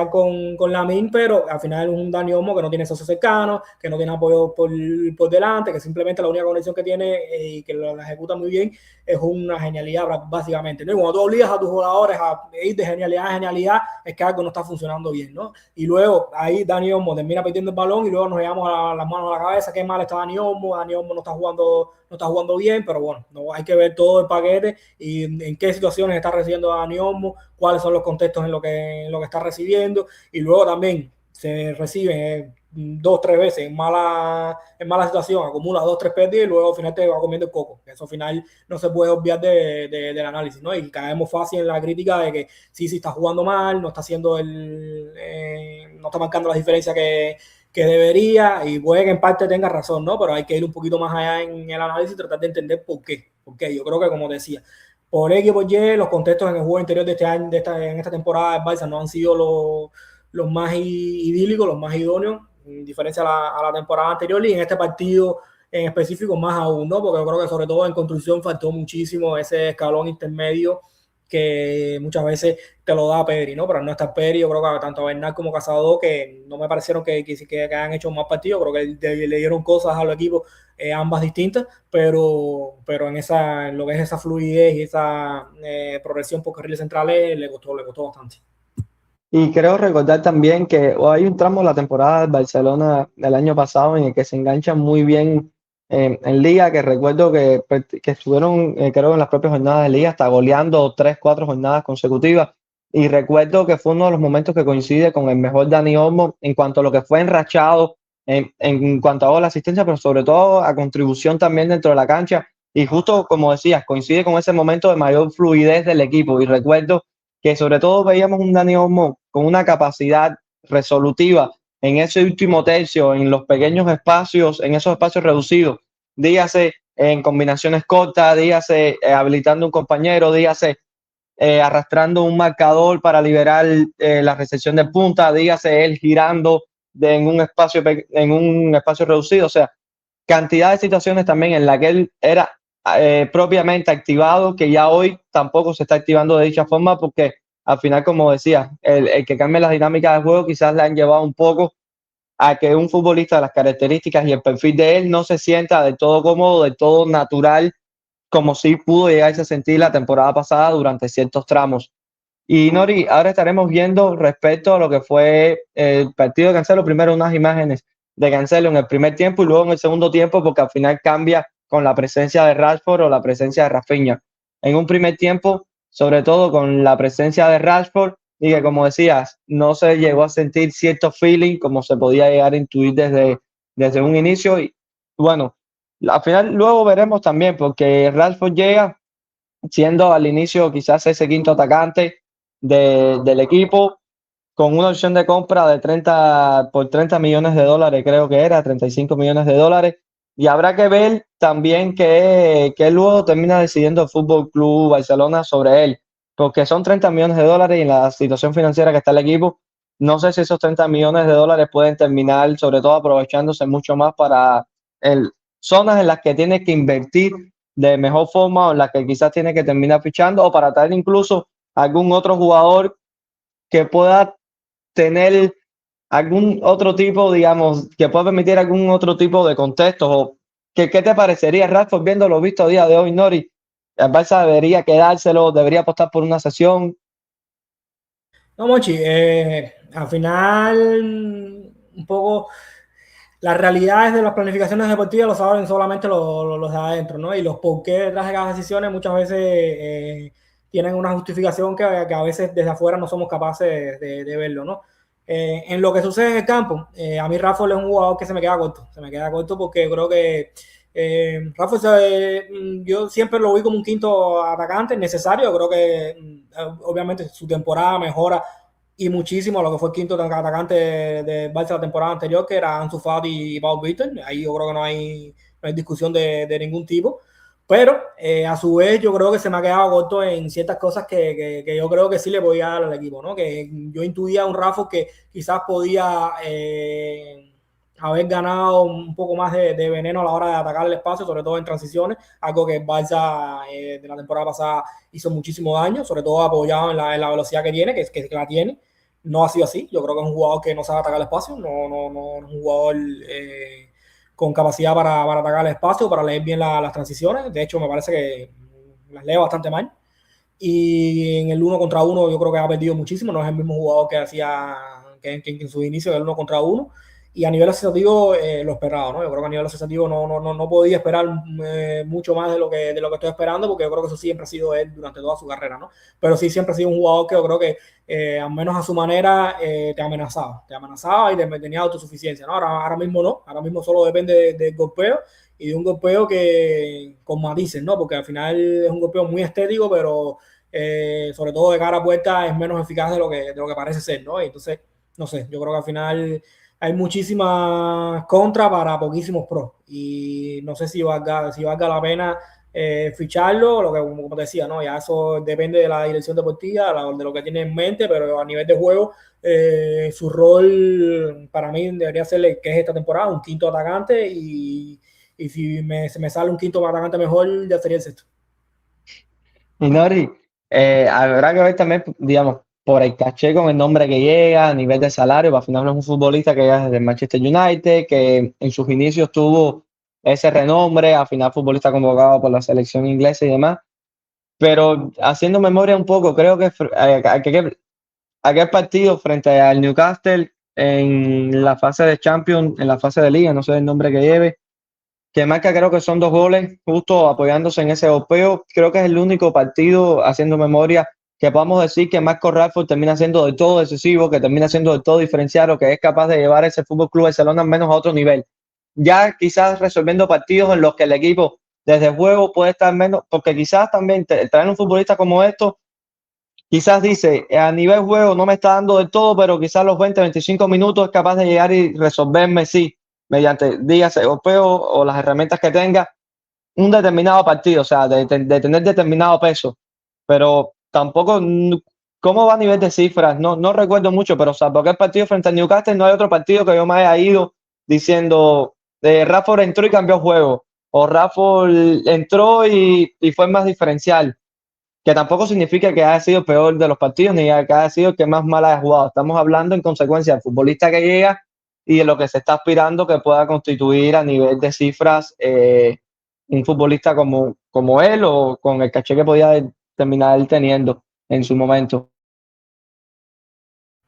Speaker 3: con Lamine, pero al final es un Dani Olmo que no tiene socios cercanos, que no tiene apoyo por delante, que simplemente la única conexión que tiene y que la ejecuta muy bien es una genialidad básicamente, ¿no? Y cuando tú obligas a tus jugadores a ir de genialidad a genialidad, es que algo no está funcionando bien, ¿no? Y luego ahí Dani Olmo termina perdiendo el balón y luego nos llevamos las manos a la cabeza, qué mal está Dani Olmo no está jugando bien, pero bueno, no, hay que ver todo el paquete y en qué situaciones está recibiendo Dani Olmo, cuáles son los contextos en lo que está recibiendo, y luego también se recibe 2-3 veces en mala situación, acumula 2-3 pérdidas y luego al final te va comiendo el coco. Eso al final no se puede obviar del análisis, ¿no? Y caemos fácil en la crítica de que sí está jugando mal, no está haciendo no está marcando la diferencia que debería, y puede que en parte tenga razón, ¿no? Pero hay que ir un poquito más allá en el análisis y tratar de entender por qué. Porque yo creo que, como decía, por X y por Y, los contextos en el juego interior de este año, en esta temporada de Barça no han sido los más idílicos, los más idóneos, en diferencia a la temporada anterior, y en este partido en específico más aún, ¿no? Porque yo creo que sobre todo en construcción faltó muchísimo ese escalón intermedio que muchas veces te lo da Pedri, ¿no? Pero no está Pedri, yo creo que tanto a Bernat como a Casado, que no me parecieron que hayan hecho más partidos, creo que le dieron cosas al equipo, ambas distintas, pero en lo que es esa fluidez y esa progresión por carriles centrales le costó bastante.
Speaker 2: Y creo recordar también que hay un tramo de la temporada del Barcelona del año pasado en el que se enganchan muy bien en Liga, que recuerdo que estuvieron, creo, en las propias jornadas de Liga, hasta goleando 3-4 jornadas consecutivas. Y recuerdo que fue uno de los momentos que coincide con el mejor Dani Olmo en cuanto a lo que fue enrachado, en cuanto a la asistencia, pero sobre todo a contribución también dentro de la cancha. Y justo como decías, coincide con ese momento de mayor fluidez del equipo. Y recuerdo que sobre todo veíamos un Dani Olmo con una capacidad resolutiva en ese último tercio, en los pequeños espacios, en esos espacios reducidos, dígase en combinaciones cortas, dígase habilitando un compañero, dígase arrastrando un marcador para liberar la recepción de punta, dígase él girando en un espacio reducido, o sea, cantidad de situaciones también en la que él era propiamente activado, que ya hoy tampoco se está activando de dicha forma, porque al final, como decía, el que cambie las dinámicas del juego quizás le han llevado un poco a que un futbolista de las características y el perfil de él no se sienta del todo cómodo, del todo natural, como sí pudo llegarse a sentir la temporada pasada durante ciertos tramos. Y Nori, ahora estaremos viendo respecto a lo que fue el partido de Cancelo, primero unas imágenes de Cancelo en el primer tiempo y luego en el segundo tiempo, porque al final cambia con la presencia de Rashford o la presencia de Rafinha. En un primer tiempo, sobre todo con la presencia de Rashford, y que como decías, no se llegó a sentir cierto feeling como se podía llegar a intuir desde un inicio. Y bueno, al final luego veremos también, porque Rashford llega siendo al inicio quizás ese quinto atacante del equipo, con una opción de compra de 30 millones de dólares, creo que era 35 millones de dólares. Y habrá que ver también que luego termina decidiendo el Fútbol Club Barcelona sobre él, porque son 30 millones de dólares y en la situación financiera que está el equipo, no sé si esos 30 millones de dólares pueden terminar, sobre todo aprovechándose mucho más para zonas en las que tiene que invertir de mejor forma o en las que quizás tiene que terminar fichando o para traer incluso algún otro jugador que pueda tener algún otro tipo, digamos, que pueda permitir algún otro tipo de contexto. O ¿qué te parecería, Rashford, viendo lo visto a día de hoy, Nori? ¿El Barça debería quedárselo, debería apostar por una sesión?
Speaker 3: No, Monchi, al final, un poco las realidades de las planificaciones deportivas lo saben solamente los de adentro, ¿no? Y los por qué detrás de cada decisión muchas veces tienen una justificación que a veces desde afuera no somos capaces de verlo, ¿no? En lo que sucede en el campo, a mí Rafael es un jugador que se me queda corto porque creo que Rafael, yo siempre lo vi como un quinto atacante necesario, creo que obviamente su temporada mejora y muchísimo a lo que fue el quinto atacante de Barça la temporada anterior, que era Ansu Fati y Paul Víctor. Ahí yo creo que no hay discusión de ningún tipo. Pero a su vez yo creo que se me ha quedado corto en ciertas cosas que yo creo que sí le podía dar al equipo, ¿no? Que yo intuía un Rafa que quizás podía haber ganado un poco más de veneno a la hora de atacar el espacio, sobre todo en transiciones, algo que el Barça de la temporada pasada hizo muchísimo daño, sobre todo apoyado en la velocidad que tiene, que la tiene. No ha sido así. Yo creo que es un jugador que no sabe atacar el espacio, no es un jugador con capacidad para atacar el espacio, para leer bien las transiciones. De hecho, me parece que las lee bastante mal. Y en el 1 contra 1 yo creo que ha perdido muchísimo. No es el mismo jugador que hacía que en su inicio del 1 contra 1. Y a nivel asociativo lo esperado, ¿no? Yo creo que a nivel asociativo no podía esperar mucho más de lo que estoy esperando, porque yo creo que eso siempre ha sido él durante toda su carrera, ¿no? Pero sí siempre ha sido un jugador que yo creo que al menos a su manera te amenazaba y tenía autosuficiencia, ¿no? Ahora mismo no, ahora mismo solo depende del golpeo y de un golpeo que con matices, ¿no? Porque al final es un golpeo muy estético, pero sobre todo de cara a puerta es menos eficaz de lo que parece ser, ¿no? Y entonces, no sé, yo creo que al final hay muchísimas contras para poquísimos pros y no sé si valga la pena ficharlo, lo que como te decía, ¿no? Ya eso depende de la dirección deportiva, de lo que tiene en mente, pero a nivel de juego su rol para mí debería ser el que es esta temporada, un quinto atacante y si se me sale un quinto atacante mejor, ya sería el sexto.
Speaker 2: Y Nori, habrá que ver también, digamos, por el caché con el nombre que llega, a nivel de salario, al final no es un futbolista que llega desde el Manchester United, que en sus inicios tuvo ese renombre, al final futbolista convocado por la selección inglesa y demás. Pero haciendo memoria un poco, creo que aquel partido frente al Newcastle en la fase de Champions, en la fase de Liga, no sé el nombre que lleve, que marca creo que son 2 goles, justo apoyándose en ese europeo. Creo que es el único partido, haciendo memoria, que podamos decir que Marco Rashford termina siendo del todo decisivo, que termina siendo del todo diferenciado, que es capaz de llevar ese Fútbol Club Barcelona al menos a otro nivel. Ya quizás resolviendo partidos en los que el equipo desde el juego puede estar menos, porque quizás también traer un futbolista como esto, quizás dice, a nivel juego no me está dando del todo, pero quizás los 20-25 minutos es capaz de llegar y resolverme, sí, mediante días europeos o las herramientas que tenga, un determinado partido, o sea, de tener determinado peso. Pero tampoco, ¿cómo va a nivel de cifras? No recuerdo mucho, pero salvo aquel partido frente al Newcastle, no hay otro partido que yo me haya ido diciendo, Rashford entró y cambió juego, o Rashford entró y fue más diferencial, que tampoco significa que haya sido peor de los partidos ni que haya sido el que más mal haya jugado. Estamos hablando en consecuencia del futbolista que llega y de lo que se está aspirando que pueda constituir a nivel de cifras un futbolista como él o con el caché que podía terminar él teniendo en su momento.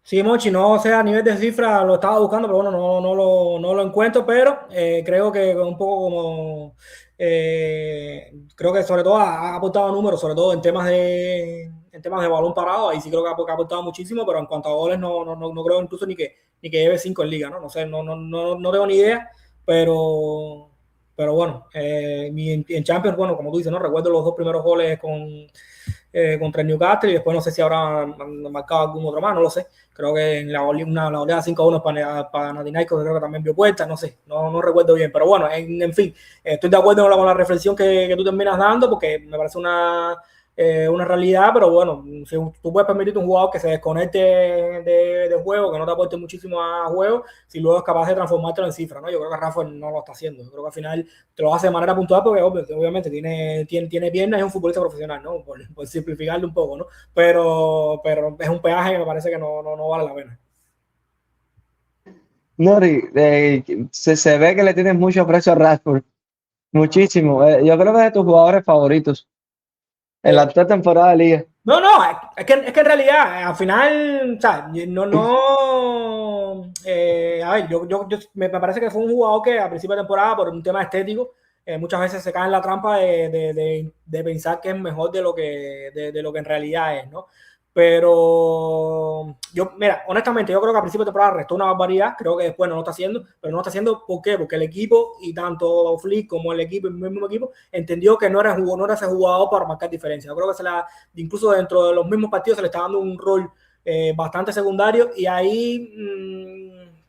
Speaker 3: Sí, Mochi, no sé, a nivel de cifra lo estaba buscando, pero bueno, no lo encuentro, pero creo que un poco como, creo que sobre todo ha aportado números, sobre todo en temas de balón parado, ahí sí creo que ha aportado muchísimo, pero en cuanto a goles no creo incluso ni que lleve 5 en liga, ¿no? No sé, no tengo ni idea, pero bueno, en Champions, bueno, como tú dices, ¿no? Recuerdo los dos primeros goles contra el Newcastle y después no sé si habrá marcado algún otro más, no lo sé. Creo que en la oleada 5-1 para Panathinaikos creo que también vio puerta, no sé, no recuerdo bien, pero bueno, en fin, estoy de acuerdo con la reflexión que tú terminas dando porque me parece una realidad, pero bueno, si tú puedes permitirte un jugador que se desconecte de juego, que no te aporte muchísimo a juego, si luego es capaz de transformártelo en cifra, ¿no? Yo creo que Rafa no lo está haciendo, yo creo que al final te lo hace de manera puntual porque obviamente tiene piernas y es un futbolista profesional, ¿no? Por simplificarlo un poco, ¿no? Pero es un peaje que me parece que no vale la pena.
Speaker 2: Nori, se ve que le tienes mucho aprecio a Rashford, muchísimo. Yo creo que es de tus jugadores favoritos en la actual temporada de liga.
Speaker 3: No, es que en realidad, al final, o sea, a ver, me parece que fue un jugador que a principio de temporada, por un tema estético, muchas veces se cae en la trampa de pensar que es mejor de lo que en realidad es, ¿no? Pero mira, honestamente, yo creo que a principio de temporada restó una barbaridad, creo que después no lo está haciendo, pero no lo está haciendo, ¿por qué? Porque el equipo, y tanto Flick como el mismo equipo, entendió que no era ese jugador para marcar diferencia. Yo creo que incluso dentro de los mismos partidos se le está dando un rol bastante secundario, y ahí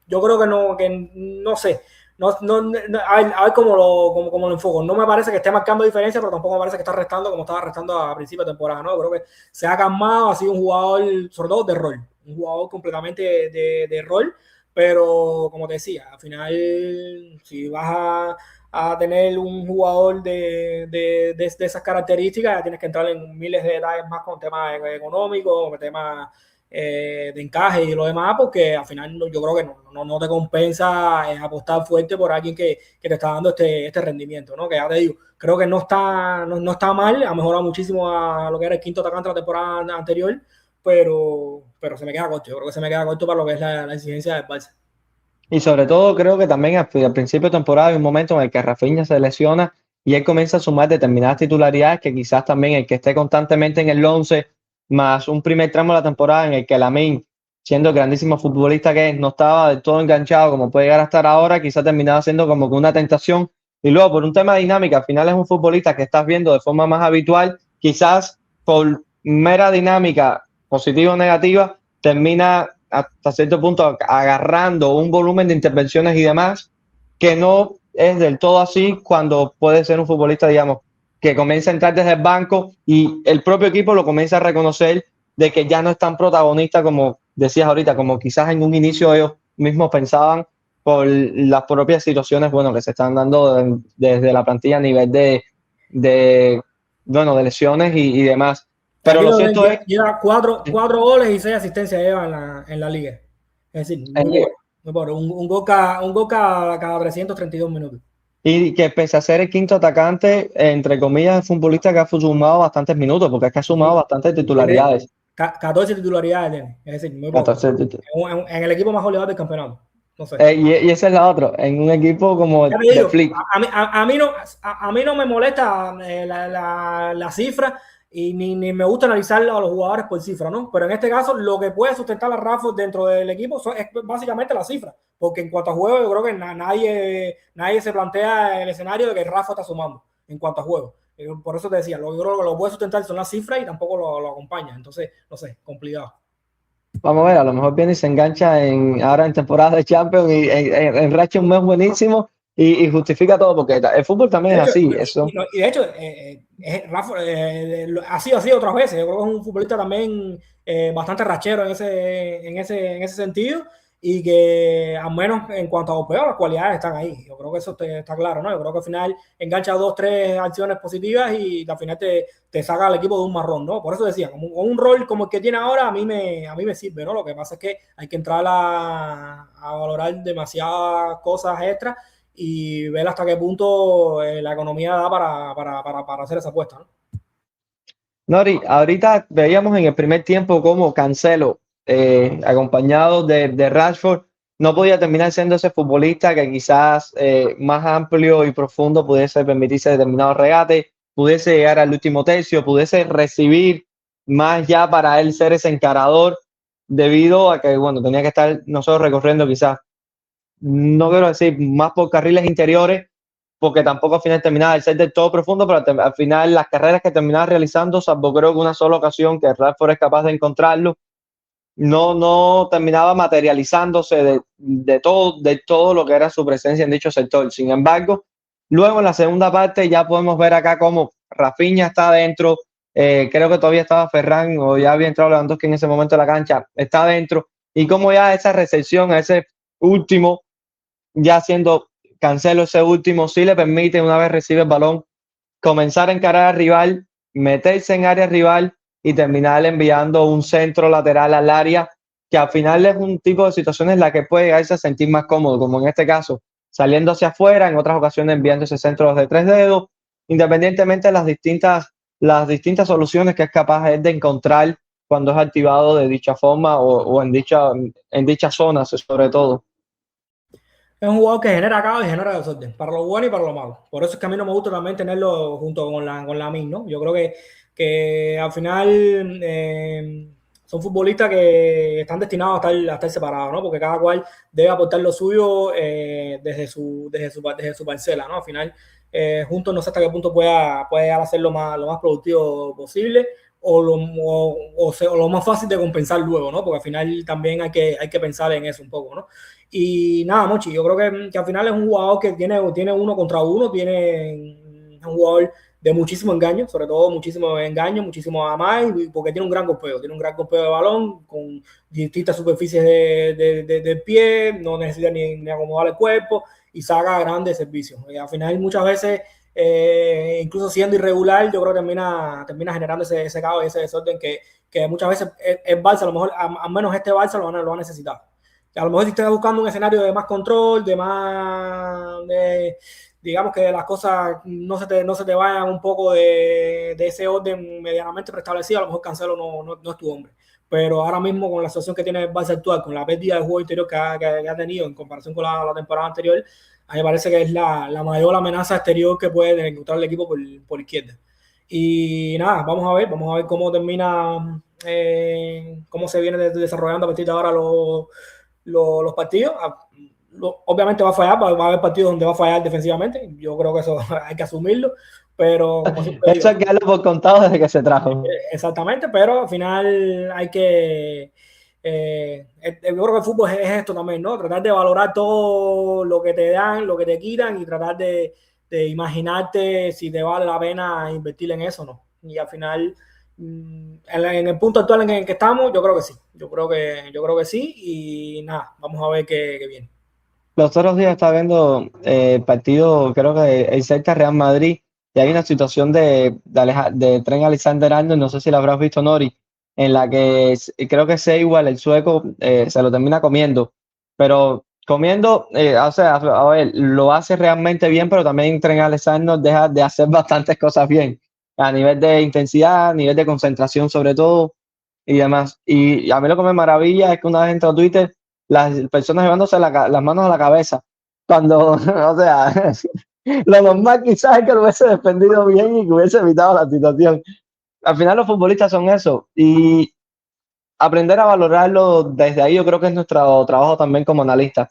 Speaker 3: yo creo que no sé. A ver cómo lo enfoco. No me parece que esté marcando diferencia, pero tampoco me parece que está restando como estaba restando a principio de temporada, ¿no? Creo que se ha calmado, ha sido un jugador, sobre todo de rol, un jugador completamente de rol, pero como te decía, al final, si vas a tener un jugador de esas características, ya tienes que entrar en miles de detalles más con temas económicos, con temas de encaje y lo demás, porque al final yo creo que no te compensa apostar fuerte por alguien que te está dando este rendimiento, ¿no? Que ya te digo, creo que no está mal, ha mejorado muchísimo a lo que era el quinto atacante de la temporada anterior, pero se me queda corto, yo creo que se me queda corto para lo que es la exigencia del Barça.
Speaker 2: Y sobre todo creo que también al principio de temporada hay un momento en el que Rafinha se lesiona y él comienza a sumar determinadas titularidades que quizás también el que esté constantemente en el 11, más un primer tramo de la temporada en el que Lamine, siendo el grandísimo futbolista que es, no estaba del todo enganchado como puede llegar a estar ahora, quizás terminaba siendo como que una tentación. Y luego por un tema de dinámica, al final es un futbolista que estás viendo de forma más habitual, quizás por mera dinámica, positiva o negativa, termina hasta cierto punto agarrando un volumen de intervenciones y demás que no es del todo así cuando puede ser un futbolista, digamos, que comienza a entrar desde el banco y el propio equipo lo comienza a reconocer de que ya no es tan protagonista como decías ahorita, como quizás en un inicio ellos mismos pensaban por las propias situaciones, bueno, que se están dando desde la plantilla a nivel de lesiones y demás. Pero lo cierto es...
Speaker 3: Lleva cuatro goles y 6 asistencias lleva en la liga. Es decir, muy pobre. Un gol cada 332 minutos.
Speaker 2: Y que pese a ser el quinto atacante, entre comillas, es un futbolista que ha sumado bastantes minutos, porque es que ha sumado bastantes titularidades.
Speaker 3: 14 titularidades tiene, es decir, muy poco. En el equipo más goleador del campeonato. No sé.
Speaker 2: Y esa es la otra, en un equipo como el de Flick.
Speaker 3: A mí no me molesta la cifra y ni me gusta analizar a los jugadores por cifra, ¿no? Pero en este caso, lo que puede sustentar a Rafa dentro del equipo es básicamente la cifra, porque en cuanto a juego, yo creo que nadie se plantea el escenario de que Rafa está sumando en cuanto a juego. Por eso te decía, yo creo que lo puede sustentar son las cifras y tampoco lo acompaña. Entonces, no sé, complicado.
Speaker 2: Vamos a ver, a lo mejor viene y se engancha ahora en temporada de Champions y enracha un mes buenísimo y justifica todo, porque el fútbol también es así.
Speaker 3: Y de hecho, Rafa ha sido así otras veces. Yo creo que es un futbolista también bastante rachero en ese sentido, y que al menos en cuanto a golpeo, las cualidades están ahí. Yo creo que eso está claro, ¿no? Yo creo que al final engancha 2-3 acciones positivas y al final te saca al equipo de un marrón, ¿no? Por eso decía, con un rol como el que tiene ahora, a mí me sirve, ¿no? Lo que pasa es que hay que entrar a valorar demasiadas cosas extras y ver hasta qué punto la economía da para hacer esa apuesta, ¿no?
Speaker 2: Nori, ahorita veíamos en el primer tiempo cómo Cancelo acompañado de Rashford, no podía terminar siendo ese futbolista que quizás más amplio y profundo pudiese permitirse determinados regates, pudiese llegar al último tercio, pudiese recibir más ya para él ser ese encarador, debido a que, bueno, tenía que estar nosotros recorriendo quizás, no quiero decir más por carriles interiores, porque tampoco al final terminaba de ser del todo profundo, pero al final las carreras que terminaba realizando, salvo creo que una sola ocasión que Rashford es capaz de encontrarlo, no terminaba materializándose de todo lo que era su presencia en dicho sector. Sin embargo, luego en la segunda parte ya podemos ver acá cómo Rafinha está adentro, creo que todavía estaba Ferran o ya había entrado Lewandowski en ese momento de la cancha, está adentro, y cómo ya esa recepción a ese último, ya siendo Cancelo ese último, sí le permite, una vez recibe el balón, comenzar a encarar al rival, meterse en área rival y terminar enviando un centro lateral al área, que al final es un tipo de situaciones en la que puede llegarse a sentir más cómodo, como en este caso, saliendo hacia afuera, en otras ocasiones enviando ese centro de 3 dedos, independientemente de las distintas soluciones que es capaz de encontrar cuando es activado de dicha forma o en dichas zonas, sobre todo.
Speaker 3: Es un jugador que genera caos y genera desorden, para lo bueno y para lo malo. Por eso es que a mí no me gusta también tenerlo junto con Lamine, ¿no? Yo creo que al final son futbolistas que están destinados a estar separados, ¿no? Porque cada cual debe aportar lo suyo desde su parcela, ¿no? Al final, juntos no sé hasta qué punto puede llegar a ser lo más productivo posible o lo más fácil de compensar luego, ¿no? Porque al final también hay que pensar en eso un poco, ¿no? Y nada, Mochi, yo creo que al final es un jugador que tiene uno contra uno, tiene un jugador de muchísimo engaño, sobre todo muchísimo engaño, muchísimo amar, porque tiene un gran golpeo de balón con distintas superficies del pie, no necesita ni acomodar el cuerpo y saca grandes servicios. Y al final muchas veces, incluso siendo irregular, yo creo que termina generando ese caos y ese desorden que muchas veces el Barça, a lo mejor, al menos este Barça lo ha necesitado. A lo mejor si estás buscando un escenario de más control, digamos que las cosas no se te vayan un poco de ese orden medianamente preestablecido, a lo mejor Cancelo no es tu hombre. Pero ahora mismo con la situación que tiene el Barça actual, con la pérdida de juego interior que ha tenido en comparación con la temporada anterior, a mí me parece que es la mayor amenaza exterior que puede encontrar el equipo por izquierda. Y nada, vamos a ver cómo termina, cómo se viene desarrollando a partir de ahora los partidos. Obviamente va a fallar, va a haber partidos donde va a fallar defensivamente, yo creo que eso hay que asumirlo, pero
Speaker 2: eso hay que darlo por contado desde que se trajo.
Speaker 3: Exactamente, pero al final hay que yo creo que el fútbol es esto también, ¿no? Tratar de valorar todo lo que te dan, lo que te quitan y tratar de imaginarte si te vale la pena invertir en eso o no. Y al final, en el punto actual en el que estamos, yo creo que sí. Yo creo que sí. Y nada, vamos a ver qué viene.
Speaker 2: Los otros días estaba viendo el partido, creo que el Celta Real Madrid, y hay una situación de Trent Alexander-Arnold, no sé si la habrás visto, Nori, en la que creo que Seiwell, el sueco, se lo termina comiendo, pero comiendo, o sea, a ver, lo hace realmente bien, pero también Trent Alexander deja de hacer bastantes cosas bien, a nivel de intensidad, a nivel de concentración sobre todo, y demás. Y a mí lo que me maravilla es que una vez entro a Twitter, las personas llevándose las manos a la cabeza, cuando, o sea, lo normal quizás es que lo hubiese defendido bien y que hubiese evitado la situación. Al final los futbolistas son eso, y aprender a valorarlo desde ahí yo creo que es nuestro trabajo también como analistas.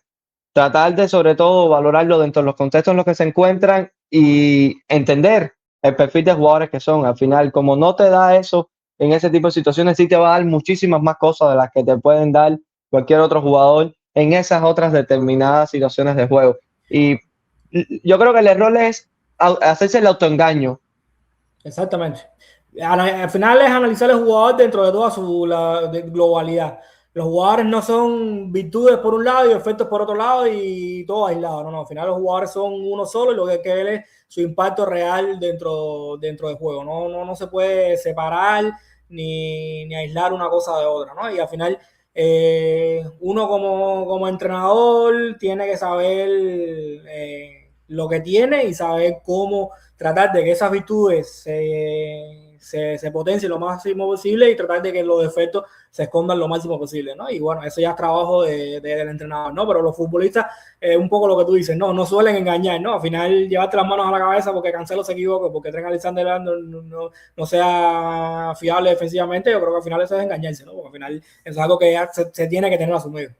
Speaker 2: Tratar de sobre todo valorarlo dentro de los contextos en los que se encuentran y entender el perfil de jugadores que son. Al final, como no te da eso en ese tipo de situaciones, sí te va a dar muchísimas más cosas de las que te pueden dar cualquier otro jugador en esas otras determinadas situaciones de juego. Y yo creo que el error es hacerse el autoengaño.
Speaker 3: Exactamente. Al final es analizar el jugador dentro de toda su globalidad. Los jugadores no son virtudes por un lado y efectos por otro lado y todo aislado. No, al final los jugadores son uno solo y lo que hay que ver es su impacto real dentro del juego. No se puede separar ni aislar una cosa de otra, ¿no? Y al final uno como entrenador tiene que saber lo que tiene y saber cómo tratar de que esas virtudes se potencie lo máximo posible y tratar de que los defectos se escondan lo máximo posible, ¿no? Y bueno, eso ya es trabajo del entrenador, ¿no? Pero los futbolistas, un poco lo que tú dices, no suelen engañar, ¿no? Al final, llevarte las manos a la cabeza porque Cancelo se equivoque, porque Trent Alexander-Arnold no sea fiable defensivamente, yo creo que al final eso es engañarse, ¿no? Porque al final es algo que ya se tiene que tener asumido.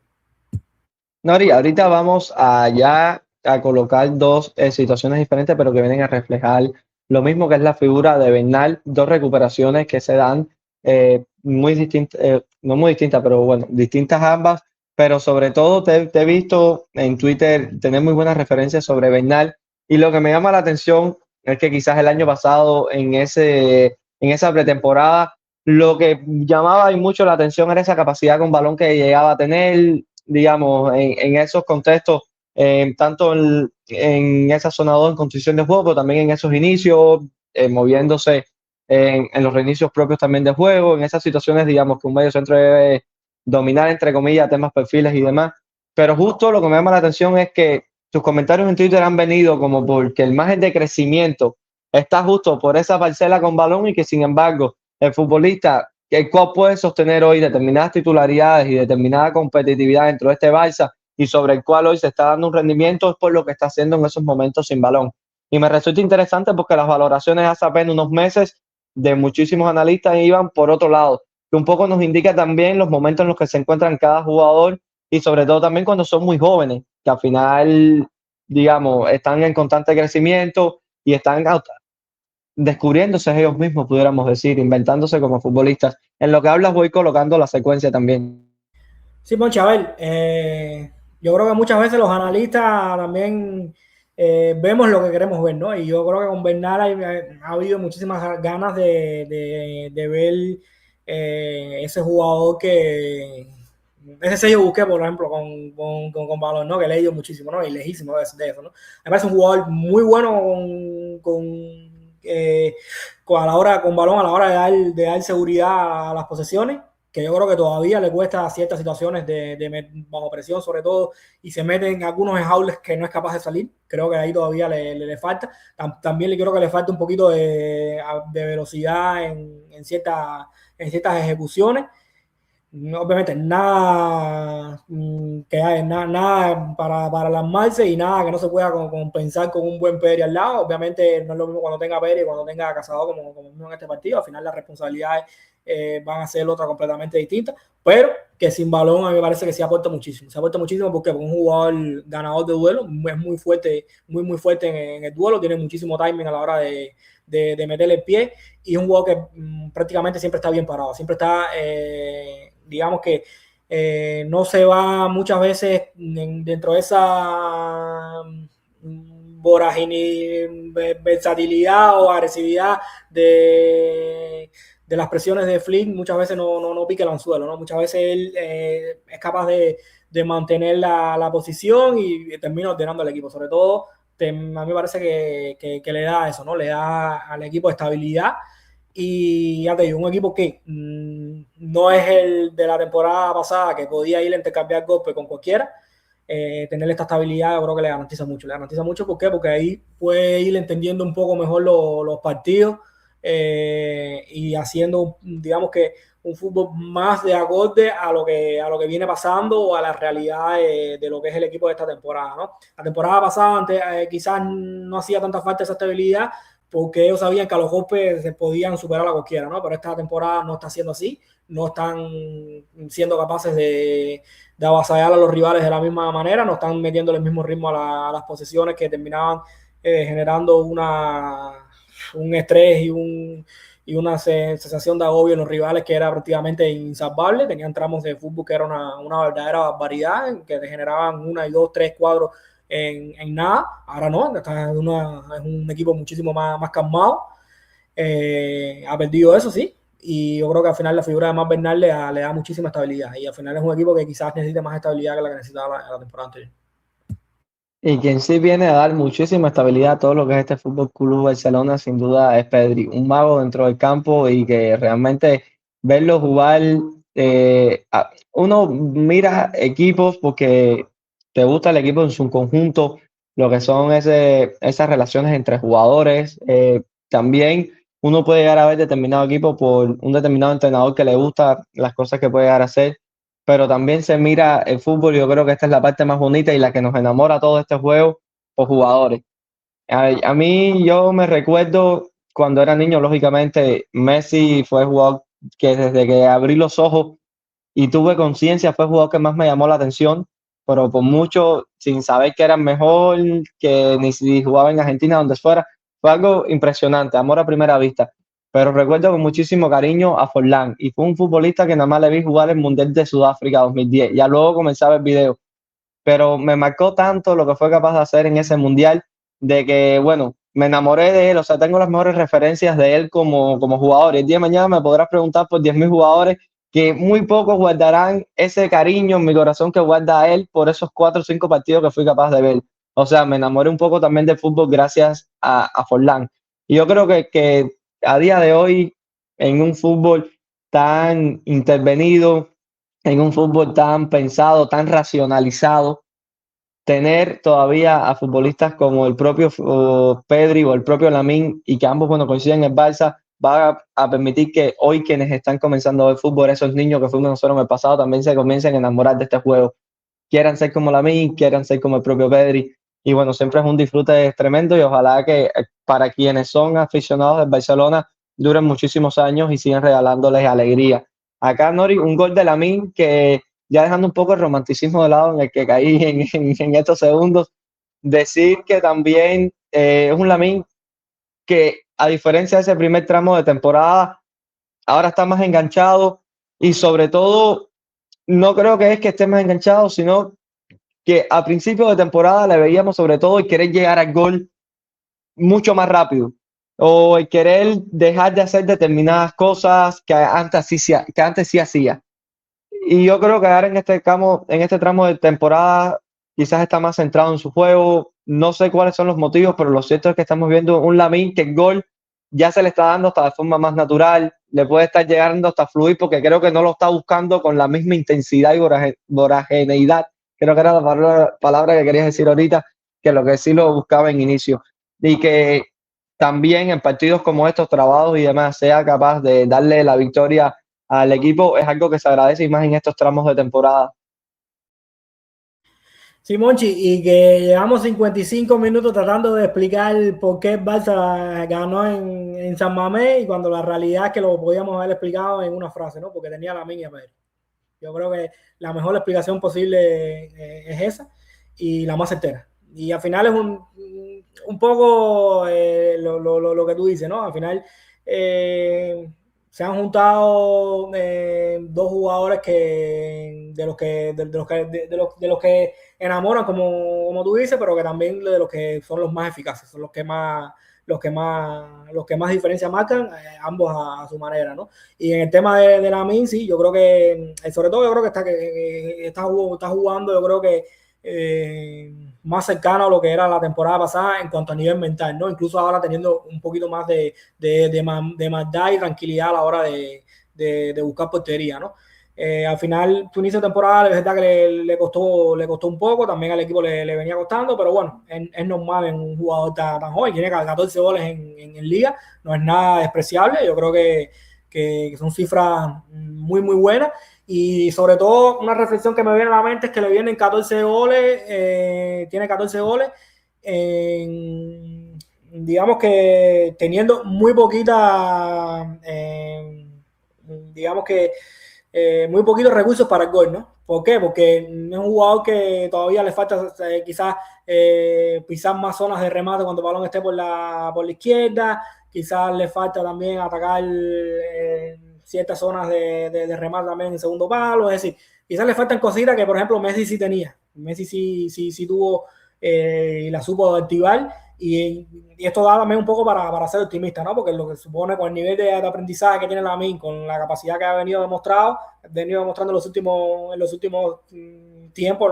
Speaker 2: Nori, ahorita vamos a colocar dos situaciones diferentes, pero que vienen a reflejar lo mismo, que es la figura de Bernal, dos recuperaciones que se dan muy distintas, no muy distintas, pero bueno, distintas ambas, pero sobre todo te he visto en Twitter tener muy buenas referencias sobre Bernal, y lo que me llama la atención es que quizás el año pasado en esa pretemporada lo que llamaba mucho la atención era esa capacidad con balón que llegaba a tener, digamos, en esos contextos, tanto en esa zona 2 en construcción de juego, pero también en esos inicios, moviéndose en los reinicios propios también de juego, en esas situaciones, digamos, que un medio centro debe dominar, entre comillas, temas perfiles y demás. Pero justo lo que me llama la atención es que tus comentarios en Twitter han venido como porque el margen de crecimiento está justo por esa parcela con balón, y que sin embargo el futbolista el cual puede sostener hoy determinadas titularidades y determinada competitividad dentro de este Barça, y sobre el cual hoy se está dando un rendimiento, es por lo que está haciendo en esos momentos sin balón. Y me resulta interesante porque las valoraciones hace apenas unos meses de muchísimos analistas iban por otro lado, que un poco nos indica también los momentos en los que se encuentran cada jugador, y sobre todo también cuando son muy jóvenes, que al final, digamos, están en constante crecimiento y están descubriéndose ellos mismos, pudiéramos decir, inventándose como futbolistas. En lo que hablas voy colocando la secuencia también.
Speaker 3: Sí, Monchi, a ver, yo creo que muchas veces los analistas también vemos lo que queremos ver, ¿no? Y yo creo que con Bernal ha habido muchísimas ganas de ver ese jugador ese sello busqué, por ejemplo, con balón, ¿no? Que he leído muchísimo, ¿no? Y lejísimo de eso, ¿no? Me parece un jugador muy bueno con balón a la hora de dar seguridad a las posesiones, que yo creo que todavía le cuesta ciertas situaciones bajo presión, sobre todo, y se mete en algunos enjaules que no es capaz de salir. Creo que ahí todavía le falta. También le creo que le falta un poquito de velocidad en ciertas ejecuciones. Obviamente nada nada para alarmarse, y nada que no se pueda compensar con un buen Pedri al lado. Obviamente no es lo mismo cuando tenga Pedri y cuando tenga a Casado como en este partido. Al final las responsabilidades van a ser otra completamente distinta, pero que sin balón a mí me parece que se aporta muchísimo. Se aporta muchísimo porque un jugador ganador de duelo, es muy fuerte, muy fuerte en el duelo, tiene muchísimo timing a la hora de meterle el pie, y un jugador que prácticamente siempre está bien parado, siempre está digamos que no se va muchas veces dentro de esa vorágine, versatilidad o agresividad de las presiones de Flick. Muchas veces no pica el anzuelo, ¿no? Muchas veces él es capaz de mantener la posición y termina ordenando al equipo. Sobre todo, a mí me parece que le da eso, ¿no? Le da al equipo estabilidad. Y ya te digo, un equipo que no es el de la temporada pasada, que podía ir a intercambiar golpes con cualquiera. Tener esta estabilidad yo creo que le garantiza mucho. ¿Por qué? Porque ahí puede ir entendiendo un poco mejor los partidos y haciendo, digamos, que un fútbol más de acorde a lo que viene pasando o a la realidad de lo que es el equipo de esta temporada, ¿no? La temporada pasada antes, quizás no hacía tanta falta esa estabilidad, porque ellos sabían que a los golpes se podían superar a cualquiera, ¿no? Pero esta temporada no está siendo así, no están siendo capaces de avasallar a los rivales de la misma manera, no están metiendo el mismo ritmo a las posesiones, que terminaban generando un estrés y una sensación de agobio en los rivales que era prácticamente insalvable. Tenían tramos de fútbol que era una verdadera barbaridad, que te generaban 1, 2, 3 cuadros en nada. Ahora no, es un equipo muchísimo más calmado. Ha perdido eso, sí, y yo creo que al final la figura de Marc Bernal le da muchísima estabilidad, y al final es un equipo que quizás necesite más estabilidad que la que necesitaba la temporada anterior.
Speaker 2: Y quien sí viene a dar muchísima estabilidad a todo lo que es este Fútbol Club Barcelona, sin duda, es Pedri, un mago dentro del campo, y que realmente verlo jugar, uno mira equipos porque te gusta el equipo en su conjunto, lo que son esas relaciones entre jugadores, también uno puede llegar a ver determinado equipo por un determinado entrenador que le gusta las cosas que puede llegar a hacer, pero también se mira el fútbol. Yo creo que esta es la parte más bonita y la que nos enamora a todo este juego, por jugadores. A mí, yo me recuerdo cuando era niño, lógicamente, Messi fue el jugador que desde que abrí los ojos y tuve conciencia, fue el jugador que más me llamó la atención, pero por mucho, sin saber que era mejor, que ni si jugaba en Argentina, donde fuera, fue algo impresionante, amor a primera vista. Pero recuerdo con muchísimo cariño a Forlán, y fue un futbolista que nada más le vi jugar el Mundial de Sudáfrica 2010. Ya luego comenzaba el video, pero me marcó tanto lo que fue capaz de hacer en ese mundial, de que, bueno, me enamoré de él. O sea, tengo las mejores referencias de él como jugador. Y el día de mañana me podrás preguntar por 10.000 jugadores que muy pocos guardarán ese cariño en mi corazón que guarda a él por esos 4 o 5 partidos que fui capaz de ver. O sea, me enamoré un poco también del fútbol gracias a Forlán. Y yo creo que a día de hoy, en un fútbol tan intervenido, en un fútbol tan pensado, tan racionalizado, tener todavía a futbolistas como el propio Pedri o el propio Lamine, y que ambos, bueno, coinciden en el Barça, va a permitir que hoy quienes están comenzando a ver fútbol, esos niños que fuimos nosotros en el pasado, también se comiencen a enamorar de este juego. Quieran ser como Lamine, quieran ser como el propio Pedri. Y bueno, siempre es un disfrute tremendo, y ojalá que para quienes son aficionados del Barcelona duren muchísimos años y sigan regalándoles alegría. Acá, Nori, un gol de Lamine que, ya dejando un poco el romanticismo de lado en el que caí en estos segundos, decir que también es un Lamine que, a diferencia de ese primer tramo de temporada, ahora está más enganchado, y sobre todo, no creo que es que esté más enganchado, sino que a principio de temporada le veíamos sobre todo el querer llegar al gol mucho más rápido, o el querer dejar de hacer determinadas cosas que antes sí hacía. Y yo creo que ahora en este tramo de temporada quizás está más centrado en su juego. No sé cuáles son los motivos, pero lo cierto es que estamos viendo un Lamine que el gol ya se le está dando hasta de forma más natural, le puede estar llegando hasta fluir, porque creo que no lo está buscando con la misma intensidad y voragineidad, creo que era la palabra que querías decir ahorita, que lo que sí lo buscaba en inicio. Y que también en partidos como estos, trabados y demás, sea capaz de darle la victoria al equipo, es algo que se agradece, y más en estos tramos de temporada.
Speaker 3: Sí, Monchi, y que llevamos 55 minutos tratando de explicar por qué el Barça ganó en San Mamés, y cuando la realidad es que lo podíamos haber explicado en una frase, ¿no? Porque tenía la mínima. Yo creo que la mejor explicación posible es esa, y la más certera. Y al final es un poco lo que tú dices, ¿no? Al final se han juntado dos jugadores de los que enamoran, como tú dices, pero que también de los que son los más eficaces, son los que más diferencia marcan, ambos a su manera, ¿no? Y en el tema de Lamine, sí, yo creo que, sobre todo yo creo que está jugando, yo creo que más cercano a lo que era la temporada pasada en cuanto a nivel mental, ¿no? Incluso ahora teniendo un poquito más de maldad y tranquilidad a la hora de buscar portería, ¿no? Al final, tu inicio de temporada, es verdad que le costó un poco, también al equipo le venía costando, pero bueno, es normal en un jugador tan joven, tiene 14 goles en liga, no es nada despreciable. Yo creo que son cifras muy, muy buenas, y sobre todo una reflexión que me viene a la mente es que le vienen 14 goles, tiene 14 goles, digamos que teniendo muy poquita, digamos que muy poquitos recursos para el gol, ¿no? ¿Por qué? Porque es un jugador que todavía le falta quizás pisar más zonas de remate cuando el balón esté por la izquierda, quizás le falta también atacar ciertas zonas de remate también en el segundo palo, es decir, quizás le faltan cositas que, por ejemplo, Messi sí tenía. Messi sí tuvo y la supo activar, y esto da también un poco para ser optimista, ¿no? Porque lo que supone, con el nivel de aprendizaje que tiene Lamine, con la capacidad que ha venido demostrando en los últimos tiempos,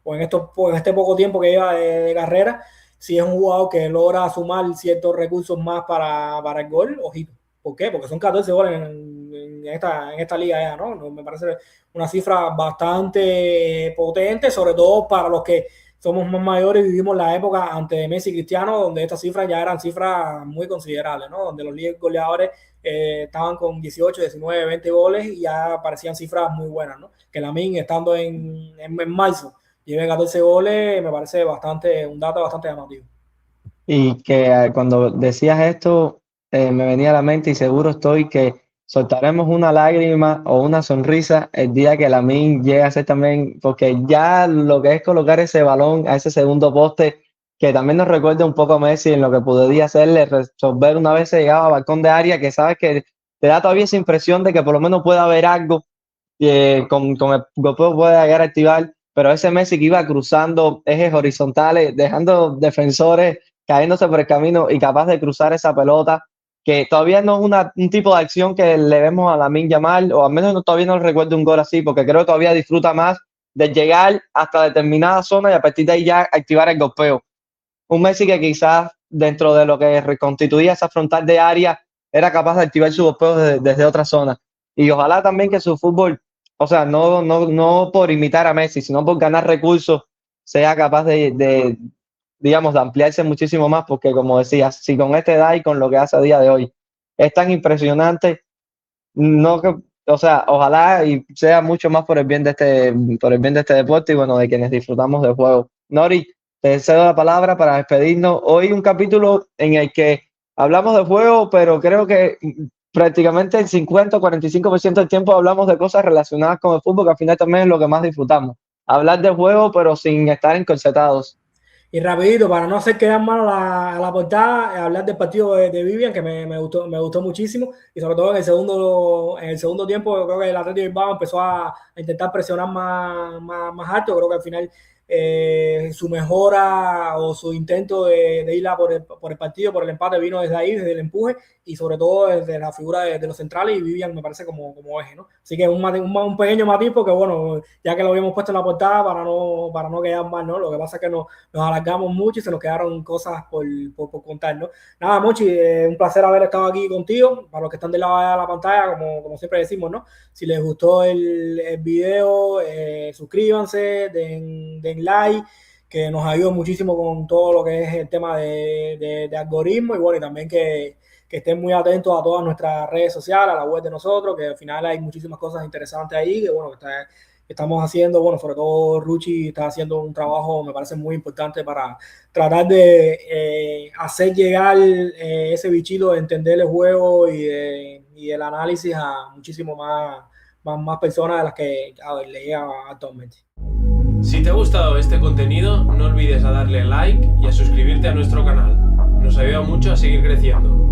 Speaker 3: o en este poco tiempo que lleva de carrera, si es un jugador que logra sumar ciertos recursos más para el gol, ojito. ¿Por qué? Porque son 14 goles en esta liga ya, ¿no? Me parece una cifra bastante potente, sobre todo para los que somos más mayores y vivimos la época antes de Messi y Cristiano, donde estas cifras ya eran cifras muy considerables, ¿no? Donde los líderes goleadores estaban con 18, 19, 20 goles y ya parecían cifras muy buenas, ¿no? Que Lamine, estando en marzo, lleve 14 goles, me parece un dato bastante llamativo.
Speaker 2: Y que cuando decías esto, me venía a la mente y seguro estoy que soltaremos una lágrima o una sonrisa el día que Lamine llegue a ser también, porque ya lo que es colocar ese balón a ese segundo poste, que también nos recuerda un poco a Messi en lo que podía hacerle, resolver una vez se llegaba a balcón de área, que sabes que te da todavía esa impresión de que por lo menos puede haber algo con el golpeo puede llegar a activar, pero ese Messi que iba cruzando ejes horizontales, dejando defensores cayéndose por el camino y capaz de cruzar esa pelota, que todavía no es un tipo de acción que le vemos a Lamine Yamal, o al menos todavía no recuerdo un gol así, porque creo que todavía disfruta más de llegar hasta determinada zona y a partir de ahí ya activar el golpeo. Un Messi que quizás dentro de lo que reconstituía esa frontal de área era capaz de activar su golpeo desde otra zona. Y ojalá también que su fútbol, o sea, no por imitar a Messi, sino por ganar recursos, sea capaz digamos, de ampliarse muchísimo más, porque como decías, si con esta edad y con lo que hace a día de hoy es tan impresionante, o sea, ojalá y sea mucho más por el bien de este deporte y bueno, de quienes disfrutamos del juego. Nori, te cedo la palabra para despedirnos. Hoy un capítulo en el que hablamos de juego, pero creo que prácticamente el 50 o 45% del tiempo hablamos de cosas relacionadas con el fútbol, que al final también es lo que más disfrutamos. Hablar de juego, pero sin estar encorsetados.
Speaker 3: Y rapidito, para no hacer quedar mal a la portada, hablar del partido de Vivian, que me gustó muchísimo, y sobre todo en el segundo tiempo, yo creo que el Athletic Bilbao empezó a intentar presionar más alto. Creo que al final su mejora o su intento de ir por el partido, por el empate, vino desde ahí, desde el empuje, y sobre todo desde la figura de los centrales, y Vivian me parece como eje, ¿no? Así que un pequeño matiz, porque bueno, ya que lo habíamos puesto en la portada, para no quedar mal, ¿no? Lo que pasa es que nos alargamos mucho y se nos quedaron cosas por contar, ¿no? Nada, Mochi, un placer haber estado aquí contigo. Para los que están del lado de la pantalla, como siempre decimos, ¿no? Si les gustó el video, suscríbanse, den like, que nos ayuda muchísimo con todo lo que es el tema de algoritmo, y bueno, y también que estén muy atentos a todas nuestras redes sociales, a la web de nosotros, que al final hay muchísimas cosas interesantes ahí, que bueno, estamos haciendo, bueno, sobre todo Ruchi está haciendo un trabajo, me parece muy importante para tratar de hacer llegar ese bichito de entender el juego y el análisis a muchísimo más personas de las que le llega actualmente.
Speaker 4: Si te ha gustado este contenido, no olvides a darle like y a suscribirte a nuestro canal. Nos ayuda mucho a seguir creciendo.